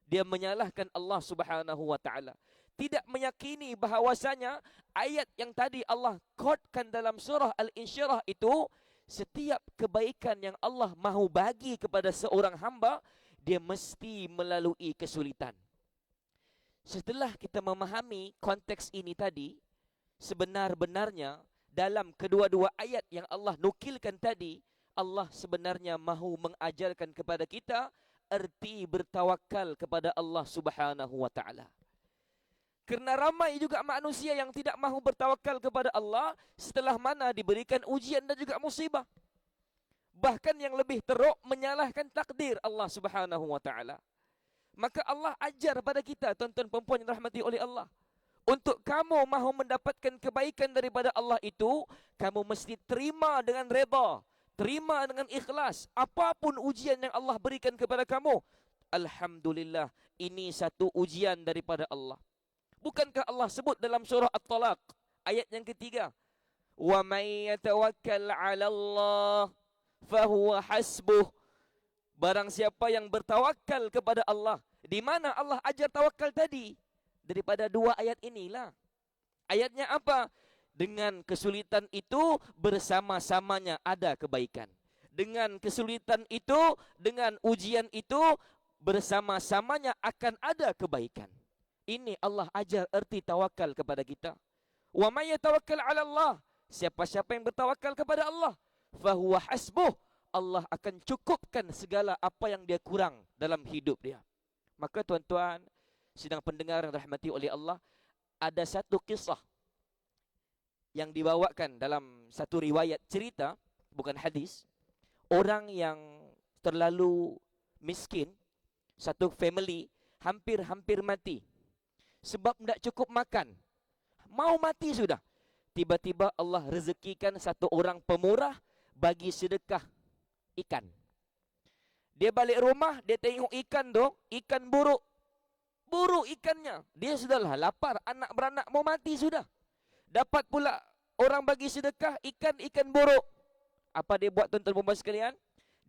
Dia menyalahkan Allah Subhanahu wa taala. Tidak meyakini bahawasanya ayat yang tadi Allah kodkan dalam surah Al-Insyirah itu, setiap kebaikan yang Allah mahu bagi kepada seorang hamba, dia mesti melalui kesulitan. Setelah kita memahami konteks ini tadi, sebenar-benarnya dalam kedua-dua ayat yang Allah nukilkan tadi, Allah sebenarnya mahu mengajarkan kepada kita erti bertawakal kepada Allah Subhanahu wa taala. Kerana ramai juga manusia yang tidak mahu bertawakal kepada Allah setelah mana diberikan ujian dan juga musibah. Bahkan yang lebih teruk menyalahkan takdir Allah Subhanahu wa taala. Maka Allah ajar pada kita, tuan-tuan dan puan yang dirahmati oleh Allah, Untuk kamu mahu mendapatkan kebaikan daripada Allah itu, kamu mesti terima dengan redha, terima dengan ikhlas apapun ujian yang Allah berikan kepada kamu. Alhamdulillah, ini satu ujian daripada Allah. Bukankah Allah sebut dalam surah At-Talaq ayat yang ketiga, wa may yatawakkal 'ala Allah fahuwa hasbuh. Barang siapa yang bertawakal kepada Allah. Di mana Allah ajar tawakal tadi? Daripada dua ayat inilah. Ayatnya apa? Dengan kesulitan itu bersama-samanya ada kebaikan. Dengan kesulitan itu, dengan ujian itu bersama-samanya akan ada kebaikan. Ini Allah ajar erti tawakal kepada kita. Wa may yatawakkal 'ala Allah. Siapa-siapa yang bertawakal kepada Allah, fahuwa hasbuh. Allah akan cukupkan segala apa yang dia kurang dalam hidup dia. Maka tuan-tuan, sidang pendengar yang dirahmati oleh Allah, ada satu kisah yang dibawakan dalam satu riwayat cerita, bukan hadis. Orang yang terlalu miskin, satu family hampir-hampir mati. Sebab tidak cukup makan. Mau mati sudah. Tiba-tiba Allah rezekikan satu orang pemurah bagi sedekah ikan. Dia balik rumah, dia tengok ikan dong, ikan buruk. Buruk ikannya. Dia sudahlah lapar, anak beranak mau mati sudah. Dapat pula orang bagi sedekah ikan buruk. Apa dia buat tuan-tuan dan puan sekalian?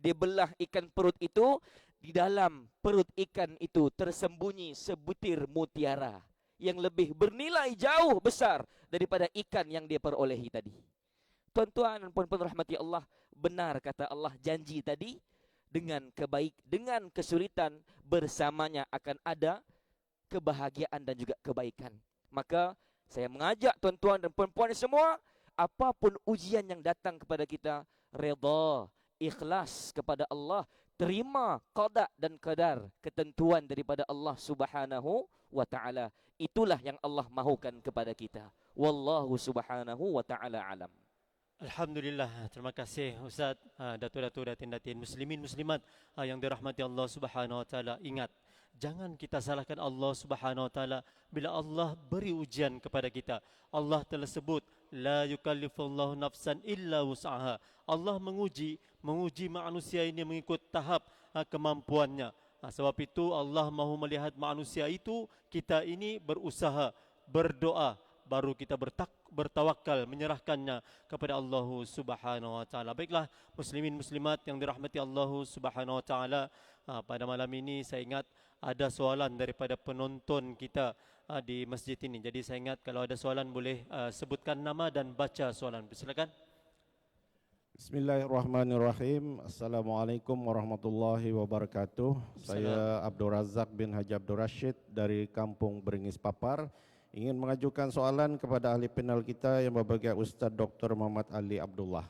Dia belah ikan perut itu. Di dalam perut ikan itu tersembunyi sebutir mutiara yang lebih bernilai jauh besar daripada ikan yang dia perolehi tadi. Tuan-tuan dan puan-puan rahmati Allah, benar kata Allah janji tadi, dengan kesulitan bersamanya akan ada kebahagiaan dan juga kebaikan. Maka saya mengajak tuan-tuan dan puan-puan semua, apapun ujian yang datang kepada kita, redha, ikhlas kepada Allah, terima qada dan qadar, ketentuan daripada Allah Subhanahu wa taala. Itulah yang Allah mahukan kepada kita. Wallahu subhanahu wa taala alam. Alhamdulillah, terima kasih Ustaz, datuk-datuk, datin-datin, muslimin muslimat yang dirahmati Allah Subhanahu wa taala. Ingat, jangan kita salahkan Allah Subhanahu wa taala bila Allah beri ujian kepada kita. Allah telah sebut, la yukallifullahu nafsan illa wus'aha. Allah menguji manusia ini mengikut tahap kemampuannya. Sebab itu Allah mahu melihat manusia itu, kita ini berusaha, berdoa, baru kita bertawakal, menyerahkannya kepada Allah Subhanahu wa taala. Baiklah muslimin muslimat yang dirahmati Allah Subhanahu wa taala, pada malam ini saya ingat ada soalan daripada penonton kita di masjid ini. Jadi saya ingat kalau ada soalan boleh sebutkan nama dan baca soalan. Silakan. Bismillahirrahmanirrahim. Assalamualaikum warahmatullahi wabarakatuh. Saya Abdul Razak bin Haji Abdul Rashid dari Kampung Beringis Papar. Ingin mengajukan soalan kepada ahli panel kita yang berbahagia Ustaz Dr. Muhammad Ali Abdullah.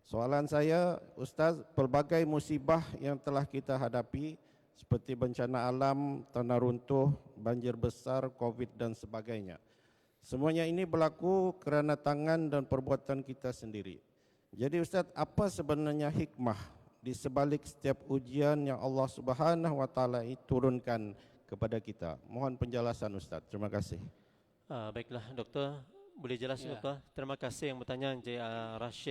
Soalan saya, Ustaz, pelbagai musibah yang telah kita hadapi seperti bencana alam, tanah runtuh, banjir besar, Covid dan sebagainya. Semuanya ini berlaku kerana tangan dan perbuatan kita sendiri. Jadi Ustaz, apa sebenarnya hikmah di sebalik setiap ujian yang Allah Subhanahu wa taala turunkan kepada kita? Mohon penjelasan Ustaz. Terima kasih. Baiklah doktor, boleh jelas doktor? Terima kasih yang bertanya Encik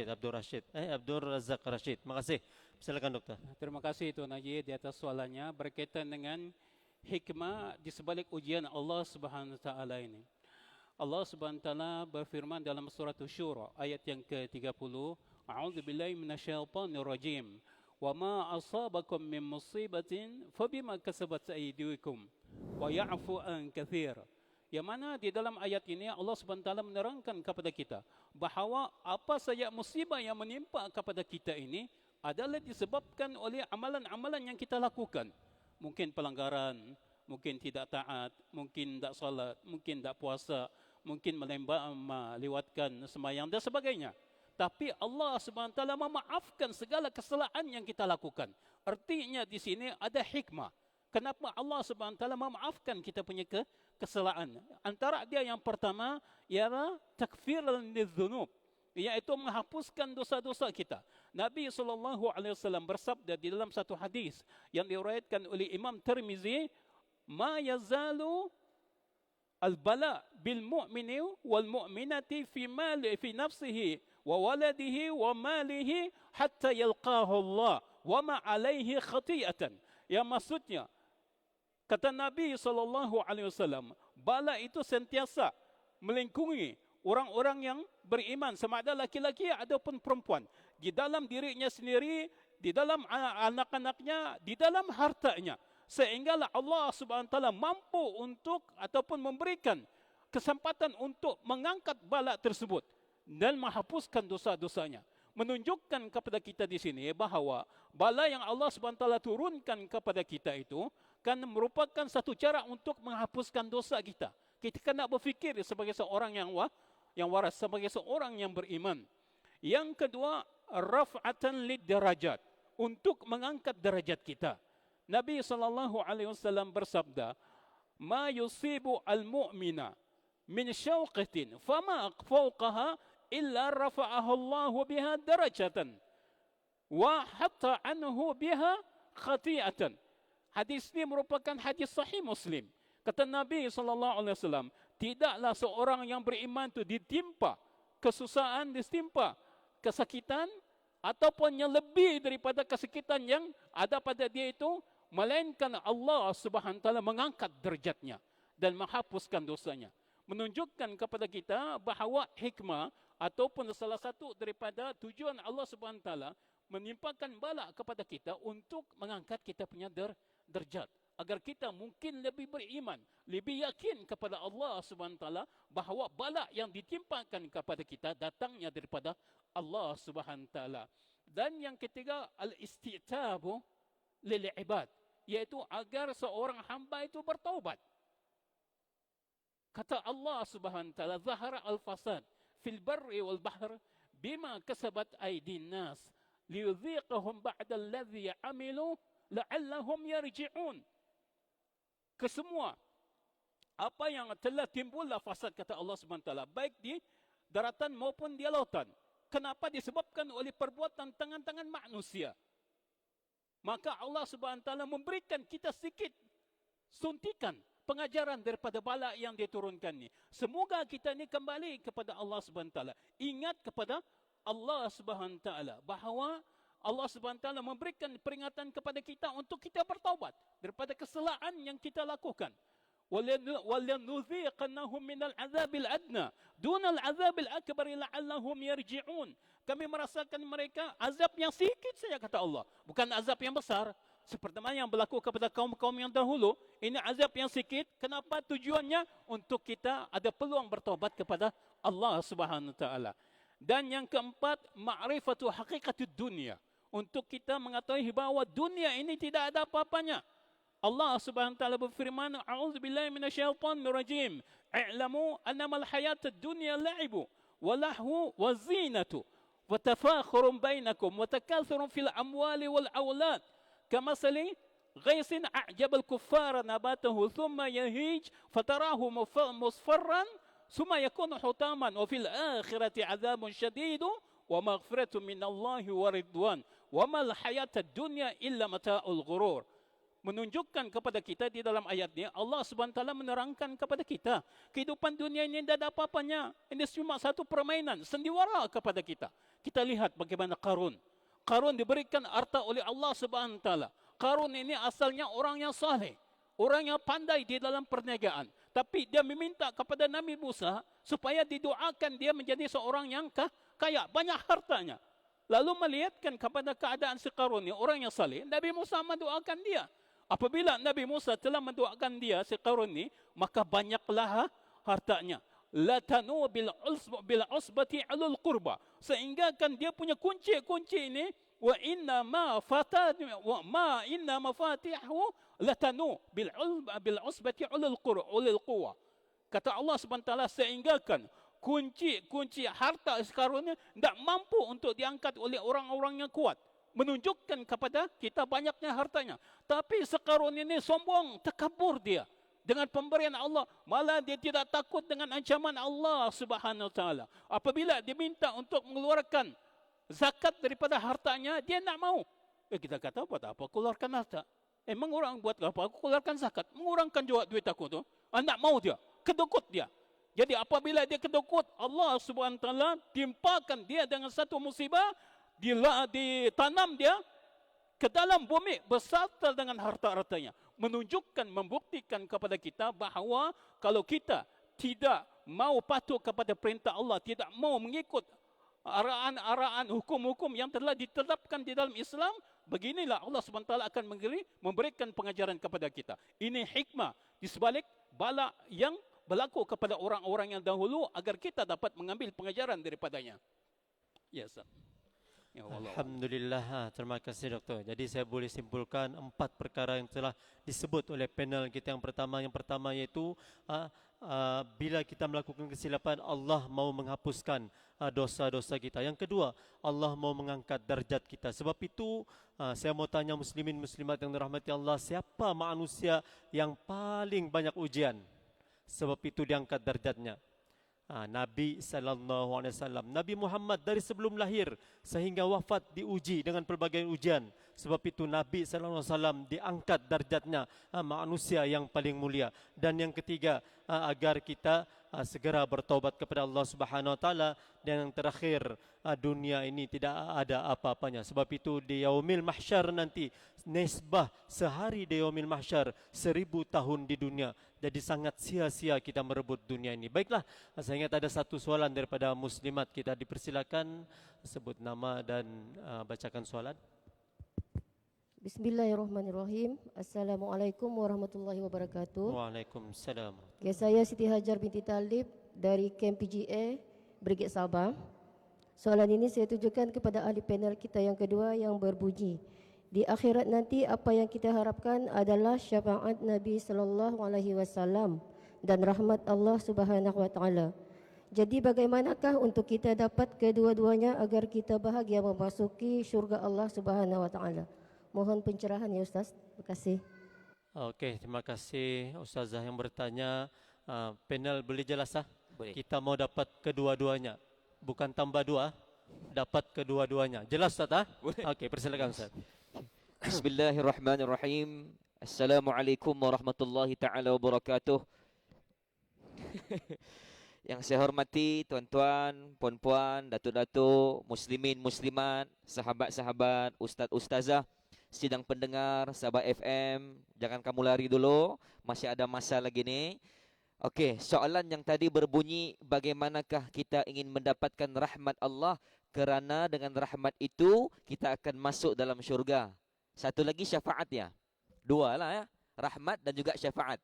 Abdul Razak Rashid. Terima kasih. Silakan doktor. Terima kasih Tuan Haji di atas soalannya berkaitan dengan hikmah di sebalik ujian Allah Subhanahu wa taala ini. Allah Subhanahu wa taala berfirman dalam surah Asy-Syura ayat yang ke-30, A'udzubillahi minasyaitonir rajim. Wa ma asabakum min musibatin fabima kasabat aydikum wa ya'fu an katsir. Yang mana di dalam ayat ini Allah SWT menerangkan kepada kita bahawa apa saja musibah yang menimpa kepada kita ini adalah disebabkan oleh amalan-amalan yang kita lakukan. Mungkin pelanggaran, mungkin tidak taat, mungkin tak salat, mungkin tak puasa, mungkin melewatkan sembahyang dan sebagainya. Tapi Allah SWT memaafkan segala kesalahan yang kita lakukan. Artinya di sini ada hikmah. Kenapa Allah SWT memaafkan kita punya kesalahan? Antara dia yang pertama ialah takfiran lidzunub, iaitu menghapuskan dosa-dosa kita. Nabi SAW bersabda di dalam satu hadis yang diriwayatkan oleh Imam Tirmizi, ma yazalu al-bala bil mu'mini wal mu'minati fi nafsihi wa waladihi wa malihi hatta yalqahu Allah wa ma alaihi khati'atan. Yang maksudnya, kata Nabi SAW, bala itu sentiasa melingkungi orang-orang yang beriman, sama ada laki-laki ataupun perempuan, di dalam dirinya sendiri, di dalam anak-anaknya, di dalam hartanya, sehinggalah Allah Subhanahu Wa Taala mampu untuk ataupun memberikan kesempatan untuk mengangkat bala tersebut dan menghapuskan dosa-dosanya. Menunjukkan kepada kita di sini bahawa bala yang Allah Subhanahu Wa Taala turunkan kepada kita itu kan merupakan satu cara untuk menghapuskan dosa kita. Kita kena berfikir sebagai seorang yang waras, sebagai seorang yang beriman. Yang kedua, raf'atan lid darajat, untuk mengangkat derajat kita. Nabi SAW bersabda, "Ma yusibu al-mu'mina min syauqatin fama fawqaha illa rafa'ahu Allah biha darajatan wa hatta anhu biha khati'atan." Hadis ini merupakan hadis sahih Muslim. Kata Nabi SAW, tidaklah seorang yang beriman itu ditimpa kesusahan, ditimpa kesakitan, ataupun yang lebih daripada kesakitan yang ada pada dia itu, melainkan Allah Subhanahu Wa Taala mengangkat derajatnya dan menghapuskan dosanya. Menunjukkan kepada kita bahawa hikmah ataupun salah satu daripada tujuan Allah Subhanahu Wa Taala menimpakan bala kepada kita untuk mengangkat kita punya derajat, agar kita mungkin lebih beriman, lebih yakin kepada Allah Subhanahu Wa Taala bahawa bala yang ditimpakan kepada kita datangnya daripada Allah Subhanahu Wa Taala. Dan yang ketiga, al-isti'tabu lil ibad, iaitu agar seorang hamba itu bertaubat. Kata Allah Subhanahu Wa Taala, "Zahara al-fasad fil barri wal bahr bima kasabat aydin nas liyudhiqahum ba'da alladhi 'amilu la'allahum yarji'un." Kesemua apa yang telah timbullah fasad, kata Allah Subhanahu Wa Taala, baik di daratan maupun di lautan. Kenapa? Disebabkan oleh perbuatan tangan-tangan manusia. Maka Allah Subhanahu Wa Taala memberikan kita sedikit suntikan pengajaran daripada bala yang diturunkan ini. Semoga kita ini kembali kepada Allah Subhanahu Wa Taala. Ingat kepada Allah Subhanahu Wa Taala bahawa Allah Subhanahu Wa Taala memberikan peringatan kepada kita untuk kita bertaubat daripada kesalahan yang kita lakukan. وَلَنُذِيقَنَّهُمْ مِنَ الْعَذَابِ الْأَدْنَى دُونَ الْعَذَابِ الْأَكْبَرِ لَعَلَّهُمْ يَرْجِعُونَ. Kami merasakan mereka azab yang sedikit saja, kata Allah, bukan azab yang besar seperti mana yang berlaku kepada kaum-kaum yang dahulu. Ini azab yang sedikit. Kenapa? Tujuannya untuk kita ada peluang bertaubat kepada Allah Subhanahu Wa Taala. Dan yang keempat, ma'rifatu haqiqatud dunia, untuk kita mengetahui bahawa dunia ini tidak ada apa-apanya. Allah Subhanahu Wa Taala berfirman, "A'udzubillahi minasyaitonir rajim. I'lamu annamal hayatud dunya la'ibu wa lahu wa zinatu wa tafakhurun bainakum wa takathurun fil amwali wal aulad kamasali ghaisin a'jabal kuffara nabatahu thumma yahij fatarahu musfarran thumma yakunu hutaman wa fil akhirati 'adzabun syadid wa maghfiratun minallahi wa ridwan wa mal hayatud dunya illa mata'ul ghurur." Menunjukkan kepada kita di dalam ayat ini, Allah Subhanahu Wa Taala menerangkan kepada kita, kehidupan dunia ini tidak ada apa-apanya. Ini cuma satu permainan, sendiwara kepada kita. Kita lihat bagaimana Qarun. Qarun diberikan harta oleh Allah Subhanahu Wa Taala. Qarun ini asalnya orang yang saleh, orang yang pandai di dalam perniagaan. Tapi dia meminta kepada Nabi Musa supaya didoakan dia menjadi seorang yang kaya, banyak hartanya. Lalu melihatkan kepada keadaan si Qarun ini, orang yang saleh, Nabi Musa mendoakan dia. Apabila Nabi Musa telah mendoakan dia, si Qarun ini, maka banyaklah hartanya. La tanu bil usbati alul qurba, sehingga kan dia punya kunci-kunci ini, wa inna ma mafatihu la tanu bil usbati alul quwa. Kata Allah Subhanahu Wa Taala, sehingga kan kunci harta Qarun ini tidak mampu untuk diangkat oleh orang-orang yang kuat. Menunjukkan kepada kita banyaknya hartanya. Tapi Qarun ini sombong, takabur dia dengan pemberian Allah. Malah dia tidak takut dengan ancaman Allah Subhanahu Wa Taala. Apabila diminta untuk mengeluarkan zakat daripada hartanya, dia tidak mau. Kita kata, buat apa keluarkan harta? Emang orang buat apa? Aku keluarkan zakat. Mengurangkan juga duit aku tu. Tidak mau dia. kedekut dia. Jadi apabila dia kedekut, Allah Subhanahu wa taala timpakan dia dengan satu musibah, ditanam dia ke dalam bumi beserta dengan harta-hartanya, menunjukkan, membuktikan kepada kita bahawa kalau kita tidak mau patuh kepada perintah Allah, tidak mau mengikut arahan-arahan hukum-hukum yang telah ditetapkan di dalam Islam, beginilah Allah SWT akan memberikan pengajaran kepada kita. Ini hikmah di sebalik bala yang berlaku kepada orang-orang yang dahulu agar kita dapat mengambil pengajaran daripadanya. Ya, Ustaz. Ya, Alhamdulillah, terima kasih doktor. Jadi saya boleh simpulkan 4 perkara yang telah disebut oleh panel kita. Yang pertama iaitu bila kita melakukan kesilapan, Allah mau menghapuskan dosa-dosa kita. Yang kedua, Allah mau mengangkat darjat kita. Sebab itu saya mau tanya muslimin muslimat yang dirahmati Allah, siapa manusia yang paling banyak ujian? Sebab itu diangkat darjatnya. Nabi sallallahu alaihi wasallam, Nabi Muhammad dari sebelum lahir sehingga wafat diuji dengan pelbagai ujian. Sebab itu Nabi sallallahu alaihi wasallam diangkat darjatnya, manusia yang paling mulia. Dan yang ketiga, agar kita segera bertaubat kepada Allah Subhanahu wa taala. Dan yang terakhir, dunia ini tidak ada apa-apanya. Sebab itu di yaumil mahsyar nanti, nisbah sehari di yaumil mahsyar 1000 tahun di dunia. Jadi sangat sia-sia kita merebut dunia ini. Baiklah, saya ingat ada satu soalan daripada muslimat. Kita dipersilakan sebut nama dan bacakan soalan. Bismillahirrahmanirrahim. Assalamualaikum warahmatullahi wabarakatuh. Waalaikumsalam. Okay, saya Siti Hajar binti Talib dari Camp PGA Brigade Sabah. Soalan ini saya tujukan kepada ahli panel kita yang kedua yang berbunyi, di akhirat nanti apa yang kita harapkan adalah syafaat Nabi sallallahu alaihi wasallam dan rahmat Allah Subhanahu wa taala. Jadi bagaimanakah untuk kita dapat kedua-duanya agar kita bahagia memasuki syurga Allah Subhanahu wa taala? Mohon pencerahan ya Ustaz. Terima kasih. Okey, terima kasih Ustazah yang bertanya. Panel boleh jelas Boleh. Kita mau dapat kedua-duanya, bukan tambah 2, dapat kedua-duanya. Jelas Ustaz? Boleh. Okey, persilakan Ustaz. Bismillahirrahmanirrahim. Assalamualaikum warahmatullahi taala wabarakatuh. Yang saya hormati tuan-tuan, puan-puan, datuk-datuk, muslimin, muslimat, sahabat-sahabat, ustaz-ustazah, sidang pendengar, Sabah FM, jangan kamu lari dulu, masih ada masa lagi ni. Okey, soalan yang tadi berbunyi, bagaimanakah kita ingin mendapatkan rahmat Allah, kerana dengan rahmat itu kita akan masuk dalam syurga. Satu lagi syafaat ya. 2 lah ya, rahmat dan juga syafaat.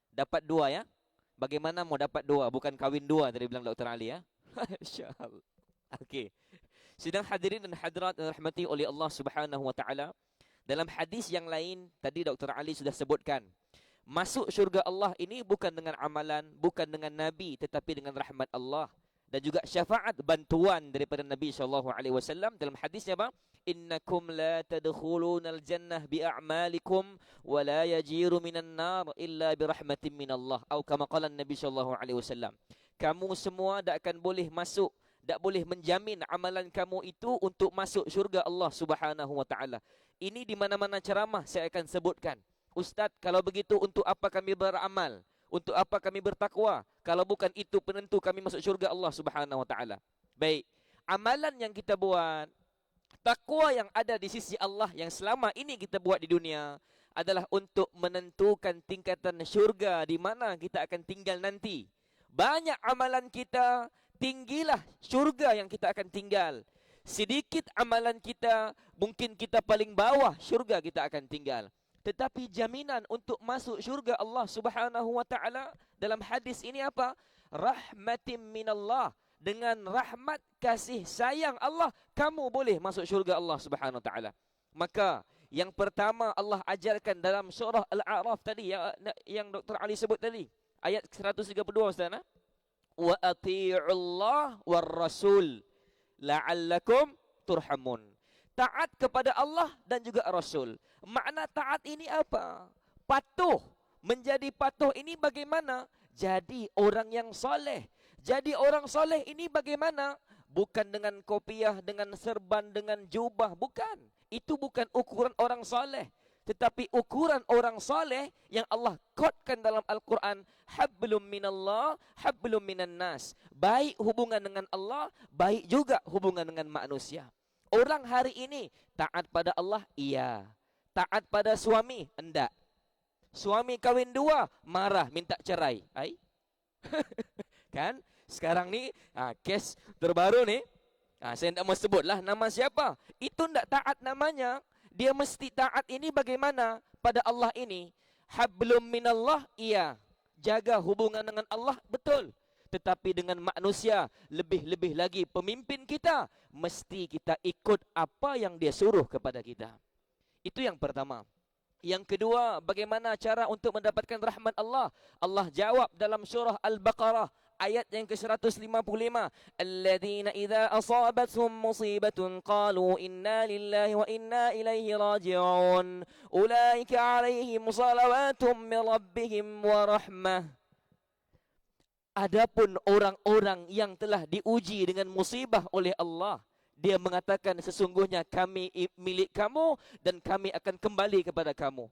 Dapat 2 ya. Bagaimana mau dapat 2, bukan kahwin 2 tadi bilang Dr. Ali ya. Insyaallah. Okey. Sidang hadirin dan hadirat yang dirahmati oleh Allah Subhanahu wa taala. Dalam hadis yang lain, tadi Dr. Ali sudah sebutkan, masuk syurga Allah ini bukan dengan amalan, bukan dengan Nabi, tetapi dengan rahmat Allah. Dan juga syafaat, bantuan daripada Nabi SAW. Dalam hadisnya apa? Innakum la tadkhulunal jannah bi'a'malikum wa la yajiru minan nar illa birahmatin minallah. Atau kama qala Nabi SAW. Kamu semua tak akan boleh masuk, tak boleh menjamin amalan kamu itu untuk masuk syurga Allah Subhanahu wa taala. Ini di mana-mana ceramah saya akan sebutkan. Ustaz, kalau begitu untuk apa kami beramal? Untuk apa kami bertakwa? Kalau bukan itu penentu kami masuk syurga Allah Subhanahu wa taala. Baik, amalan yang kita buat, takwa yang ada di sisi Allah yang selama ini kita buat di dunia adalah untuk menentukan tingkatan syurga di mana kita akan tinggal nanti. Banyak amalan kita, tinggilah syurga yang kita akan tinggal. Sedikit amalan kita, mungkin kita paling bawah, syurga kita akan tinggal. Tetapi jaminan untuk masuk syurga Allah Subhanahu wa taala dalam hadis ini apa? Rahmatim minallah. Dengan rahmat kasih sayang Allah, kamu boleh masuk syurga Allah Subhanahu wa taala. Maka yang pertama Allah ajarkan dalam surah Al-A'raf tadi yang Dr. Ali sebut tadi, ayat 132 Ustaz, wa ati'ullah war rasul la'allakum turhamun. Taat kepada Allah dan juga Rasul. Makna taat ini apa? Patuh. Menjadi patuh ini bagaimana? Jadi orang yang soleh. Jadi orang soleh ini bagaimana? Bukan dengan kopiah, dengan serban, dengan jubah. Bukan. Itu bukan ukuran orang soleh. Tetapi ukuran orang soleh yang Allah kodkan dalam Al-Quran, hablum minallah, hablum minan nas. Baik hubungan dengan Allah, baik juga hubungan dengan manusia. Orang hari ini taat pada Allah, iya. Taat pada suami, enggak. Suami kahwin dua, marah, minta cerai. Ai? Kan? Sekarang ni, kes terbaru ni, saya tidak mau sebutlah nama siapa. Itu enggak taat namanya. Dia mesti taat ini bagaimana pada Allah ini? Hablum minallah, iya. Jaga hubungan dengan Allah, betul. Tetapi dengan manusia, lebih-lebih lagi pemimpin kita, mesti kita ikut apa yang dia suruh kepada kita. Itu yang pertama. Yang kedua, bagaimana cara untuk mendapatkan rahmat Allah? Allah jawab dalam surah Al-Baqarah ayat yang ke-155, alladzina idza asabatuhum musibatun qalu inna lillahi wa inna ilaihi raji'un ulaika alaihim salawatum min rabbihim wa rahmah. Adapun orang-orang yang telah diuji dengan musibah oleh Allah, dia mengatakan sesungguhnya kami milik kamu dan kami akan kembali kepada kamu.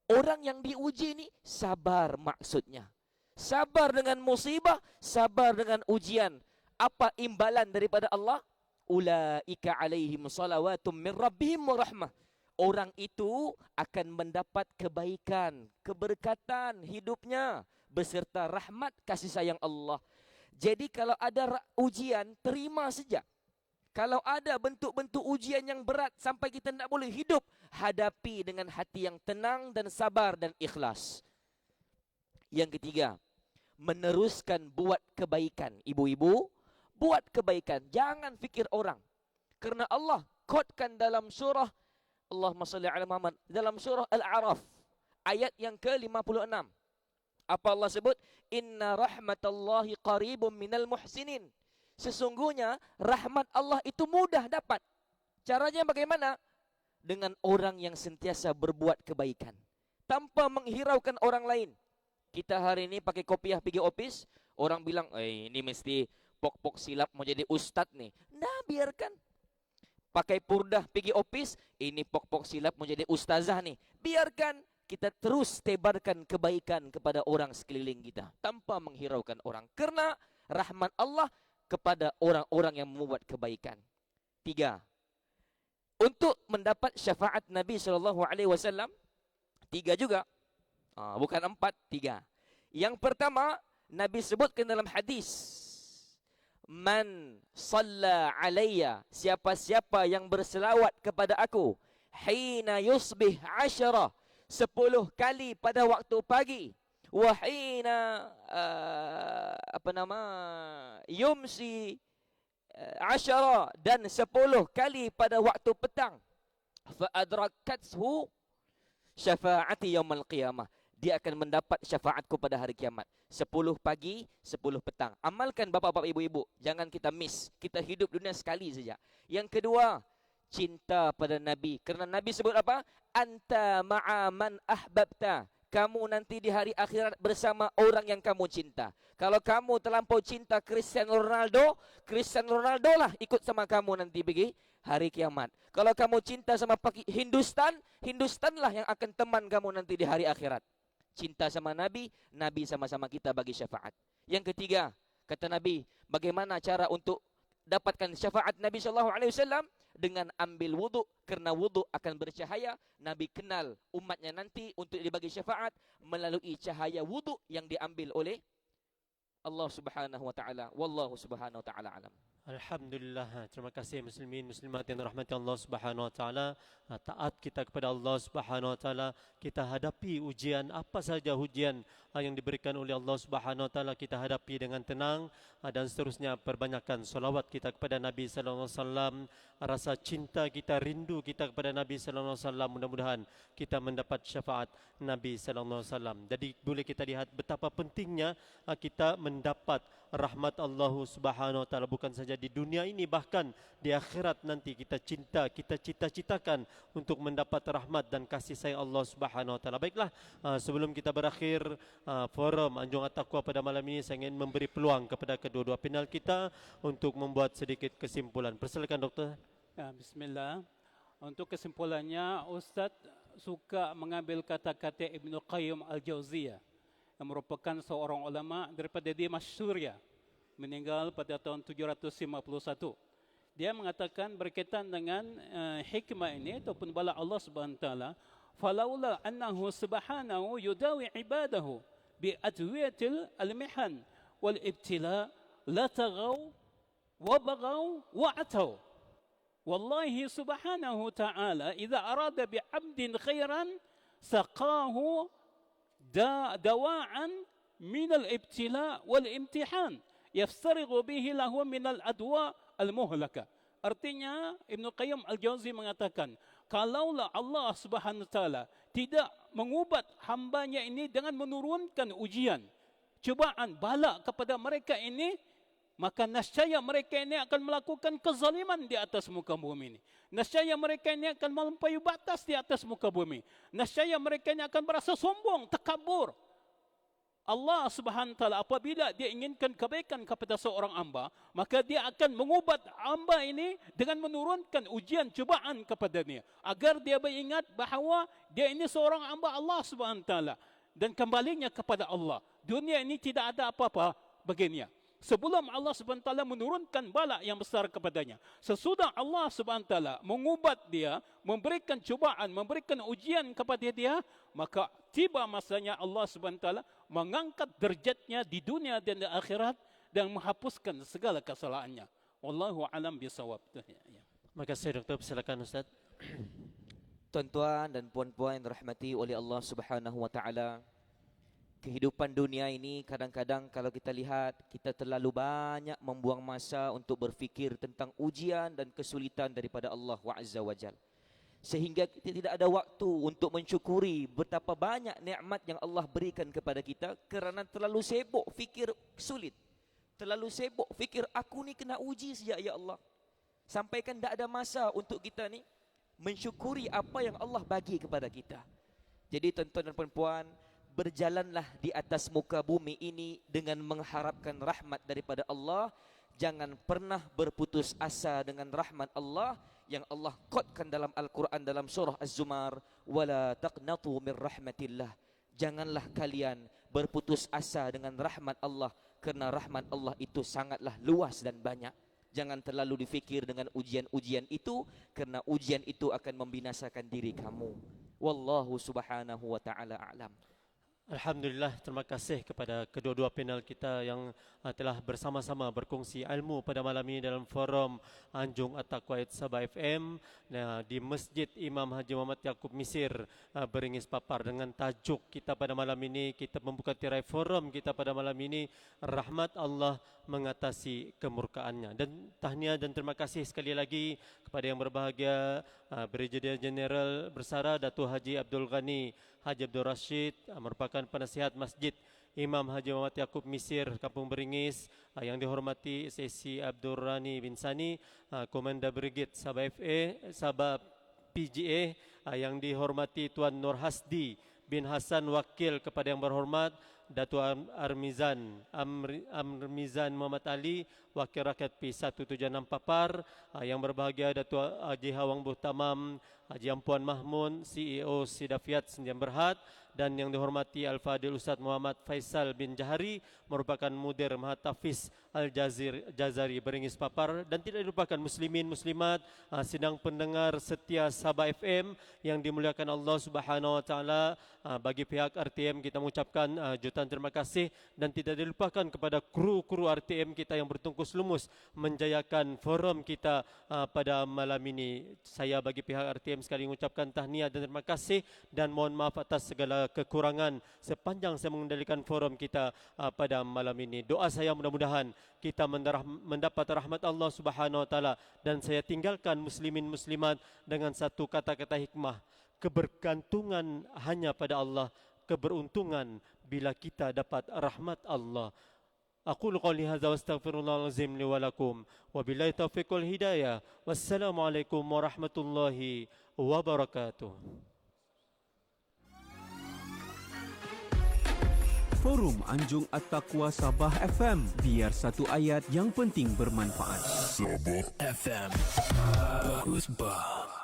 Orang yang diuji ini sabar maksudnya. Sabar dengan musibah, sabar dengan ujian. Apa imbalan daripada Allah? Ulaika alaihim salawatum min rabbihim wa rahmah. Orang itu akan mendapat kebaikan, keberkatan hidupnya beserta rahmat kasih sayang Allah. Jadi kalau ada ujian, terima saja. Kalau ada bentuk-bentuk ujian yang berat sampai kita tidak boleh hidup, hadapi dengan hati yang tenang dan sabar dan ikhlas. Yang ketiga, meneruskan buat kebaikan. Ibu-ibu, buat kebaikan. Jangan fikir orang. Karena Allah kodkan dalam surah, Allahumma salli ala Muhammad, dalam surah Al-A'raf, ayat yang ke-56. Apa Allah sebut? Inna rahmatallahi qaribum minal muhsinin. Sesungguhnya rahmat Allah itu mudah dapat. Caranya bagaimana? Dengan orang yang sentiasa berbuat kebaikan tanpa menghiraukan orang lain. Kita hari ini pakai kopiah pergi office, orang bilang, ini mesti pok-pok silap mau jadi ustadz nih. Nah, biarkan. Pakai purdah pergi office, ini pok-pok silap mau jadi ustazah nih. Biarkan. Kita terus tebarkan kebaikan kepada orang sekeliling kita tanpa menghiraukan orang. Karena rahmat Allah kepada orang-orang yang membuat kebaikan. 3. Untuk mendapat syafaat Nabi SAW, 3 juga. Bukan 4, 3. Yang pertama, Nabi sebutkan dalam hadis, man salla alayya, siapa-siapa yang berselawat kepada aku, hina yusbih 10, 10 kali pada waktu pagi, wahina yumsi 10, dan 10 kali pada waktu petang, fa adrakathu syafaati yaumil qiyamah, dia akan mendapat syafaatku pada hari kiamat. 10 pagi, 10 petang. Amalkan bapak-bapak, ibu-ibu, jangan kita miss. Kita hidup dunia sekali saja. Yang kedua, cinta pada Nabi. Kerana Nabi sebut apa? Anta ma'a man ahbabta. Kamu nanti di hari akhirat bersama orang yang kamu cinta. Kalau kamu terlampau cinta Cristiano Ronaldo lah ikut sama kamu nanti pergi hari kiamat. Kalau kamu cinta sama Hindustan lah yang akan teman kamu nanti di hari akhirat. Cinta sama Nabi, Nabi sama-sama kita bagi syafaat. Yang ketiga, kata Nabi, bagaimana cara untuk dapatkan syafaat Nabi SAW? Dengan ambil wudu, kerana wudu akan bercahaya. Nabi kenal umatnya nanti untuk dibagi syafaat melalui cahaya wudu yang diambil oleh Allah Subhanahu wa taala. Wallahu subhanahu wa taala alam. Alhamdulillah, terima kasih muslimin muslimat yang dirahmati Allah Subhanahu wa taala. Taat kita kepada Allah Subhanahu wa taala, kita hadapi ujian apa saja ujian yang diberikan oleh Allah Subhanahu wa taala, kita hadapi dengan tenang, dan seterusnya perbanyakkan selawat kita kepada Nabi sallallahu alaihi wasallam, rasa cinta kita, rindu kita kepada Nabi sallallahu alaihi wasallam, mudah-mudahan kita mendapat syafaat Nabi sallallahu alaihi wasallam. Jadi boleh kita lihat betapa pentingnya kita mendapat rahmat Allah Subhanahu wa taala, bukan saja di dunia ini, bahkan di akhirat nanti kita cinta, kita cita-citakan untuk mendapat rahmat dan kasih sayang Allah Subhanahu wa taala. Baiklah, sebelum kita berakhir forum Anjung At-Taqwa pada malam ini, saya ingin memberi peluang kepada kedua-dua panel kita untuk membuat sedikit kesimpulan. Persilakan doktor. Ya, bismillah. Untuk kesimpulannya, Ustaz suka mengambil kata-kata Ibnu Qayyim Al-Jauziyah yang merupakan seorang ulama daripada Dimashq Suriah, meninggal pada tahun 751. Dia mengatakan berkaitan dengan hikmah ini ataupun bala Allah Subhanahu wa taala, falaula annahu subhanahu yudawi ibadahu bi adwiyatil al-mihan wal ibtila la tagaw wa bagaw wa ataw. Wallahi subhanahu ta'ala idza arada bi 'abdin khairan saqahu dawa'an min al-ibtila wal imtihan yafsarigu bihi lahu min al-adwa al-muhlaka. Artinya Ibnu Qayyim Al-Jauzi mengatakan, kalaulah Allah Subhanahu wa taala tidak mengubat hambanya ini dengan menurunkan ujian, cubaan, bala kepada mereka ini, maka nescaya mereka ini akan melakukan kezaliman di atas muka bumi ini. Nescaya mereka ini akan melampaui batas di atas muka bumi. Nescaya mereka ini akan merasa sombong, takabur. Allah Subhanahu wa taala apabila dia inginkan kebaikan kepada seorang hamba, maka dia akan mengubat hamba ini dengan menurunkan ujian cubaan kepada dia, agar dia beringat bahawa dia ini seorang hamba Allah Subhanahu wa taala dan kembalinya kepada Allah. Dunia ini tidak ada apa-apa baginya sebelum Allah Subhanahu wa taala menurunkan bala yang besar kepadanya. Sesudah Allah Subhanahu wa taala mengubat dia, memberikan cubaan, memberikan ujian kepada dia, maka tiba masanya Allah Subhanahu wa taala mengangkat derajatnya di dunia dan di akhirat dan menghapuskan segala kesalahannya. Wallahu alam bisawab. Terima kasih Doktor, silakan Ustaz. Tuan-tuan dan puan-puan yang dirahmati oleh Allah Subhanahu wa taala, kehidupan dunia ini kadang-kadang kalau kita lihat, kita terlalu banyak membuang masa untuk berfikir tentang ujian dan kesulitan daripada Allah Azza wa Jalla, sehingga kita tidak ada waktu untuk mensyukuri betapa banyak nikmat yang Allah berikan kepada kita, kerana terlalu sibuk fikir sulit, terlalu sibuk fikir aku ni kena uji sejak ya Allah, sampaikan tak ada masa untuk kita ni mensyukuri apa yang Allah bagi kepada kita. Jadi tuan-tuan dan puan-puan, berjalanlah di atas muka bumi ini dengan mengharapkan rahmat daripada Allah. Jangan pernah berputus asa dengan rahmat Allah yang Allah qadkan dalam Al-Quran dalam surah Az-Zumar, wala taqnatu min rahmatillah. Janganlah kalian berputus asa dengan rahmat Allah, kerana rahmat Allah itu sangatlah luas dan banyak. Jangan terlalu difikir dengan ujian-ujian itu, kerana ujian itu akan membinasakan diri kamu. Wallahu subhanahu wa ta'ala a'lam. Alhamdulillah, terima kasih kepada kedua-dua panel kita yang telah bersama-sama berkongsi ilmu pada malam ini dalam forum Anjung At-Taqwa Sabah FM di Masjid Imam Haji Muhammad Yaakob Misir Beringis Papar. Dengan tajuk kita pada malam ini, kita membuka tirai forum kita pada malam ini, rahmat Allah mengatasi kemurkaannya. Dan tahniah dan terima kasih sekali lagi kepada yang berbahagia Brigadier General Bersara Datuk Haji Abdul Ghani Haji Abdul Rashid, merupakan penasihat Masjid Imam Haji Muhammad Yaakob Misir Kampung Beringis, yang dihormati SSC Abdul Rani bin Sani, Komandan Brigade Sabah Sabah PGA, yang dihormati Tuan Nur Hasdi bin Hasan, wakil kepada yang berhormat Datuk Armizan Muhammad Ali, wakil rakyat P176 Papar, yang berbahagia Datuk Haji Hawang Buhtamam Haji Ampuan Mahmud, CEO Sidafiat Sendian Berhad, dan yang dihormati Al-Fadil Ustaz Muhammad Faisal bin Jahari, merupakan Mudir Mahatafiz Al-Jazari Beringis Papar, dan tidak dilupakan muslimin muslimat sidang pendengar setia Sabah FM yang dimuliakan Allah Subhanahu wa taala. Bagi pihak RTM kita mengucapkan jutaan terima kasih, dan tidak dilupakan kepada kru-kru RTM kita yang bertungkus lumus menjayakan forum kita pada malam ini. Saya bagi pihak RTM sekali mengucapkan tahniah dan terima kasih, dan mohon maaf atas segala kekurangan sepanjang saya mengendalikan forum kita pada malam ini. Doa saya mudah-mudahan kita mendapat rahmat Allah Subhanahu wa taala, dan saya tinggalkan muslimin muslimat dengan satu kata-kata hikmah: kebergantungan hanya pada Allah, keberuntungan bila kita dapat rahmat Allah. Aqulu qawli hadza wa astaghfirullahal azim li wa lakum wa billahi taufiq wal hidayah. Wassalamualaikum warahmatullahi wabarakatuh. Forum Anjung At-Taqwa Sabah FM, biar satu ayat yang penting bermanfaat. Sabah FM. Bagus bah.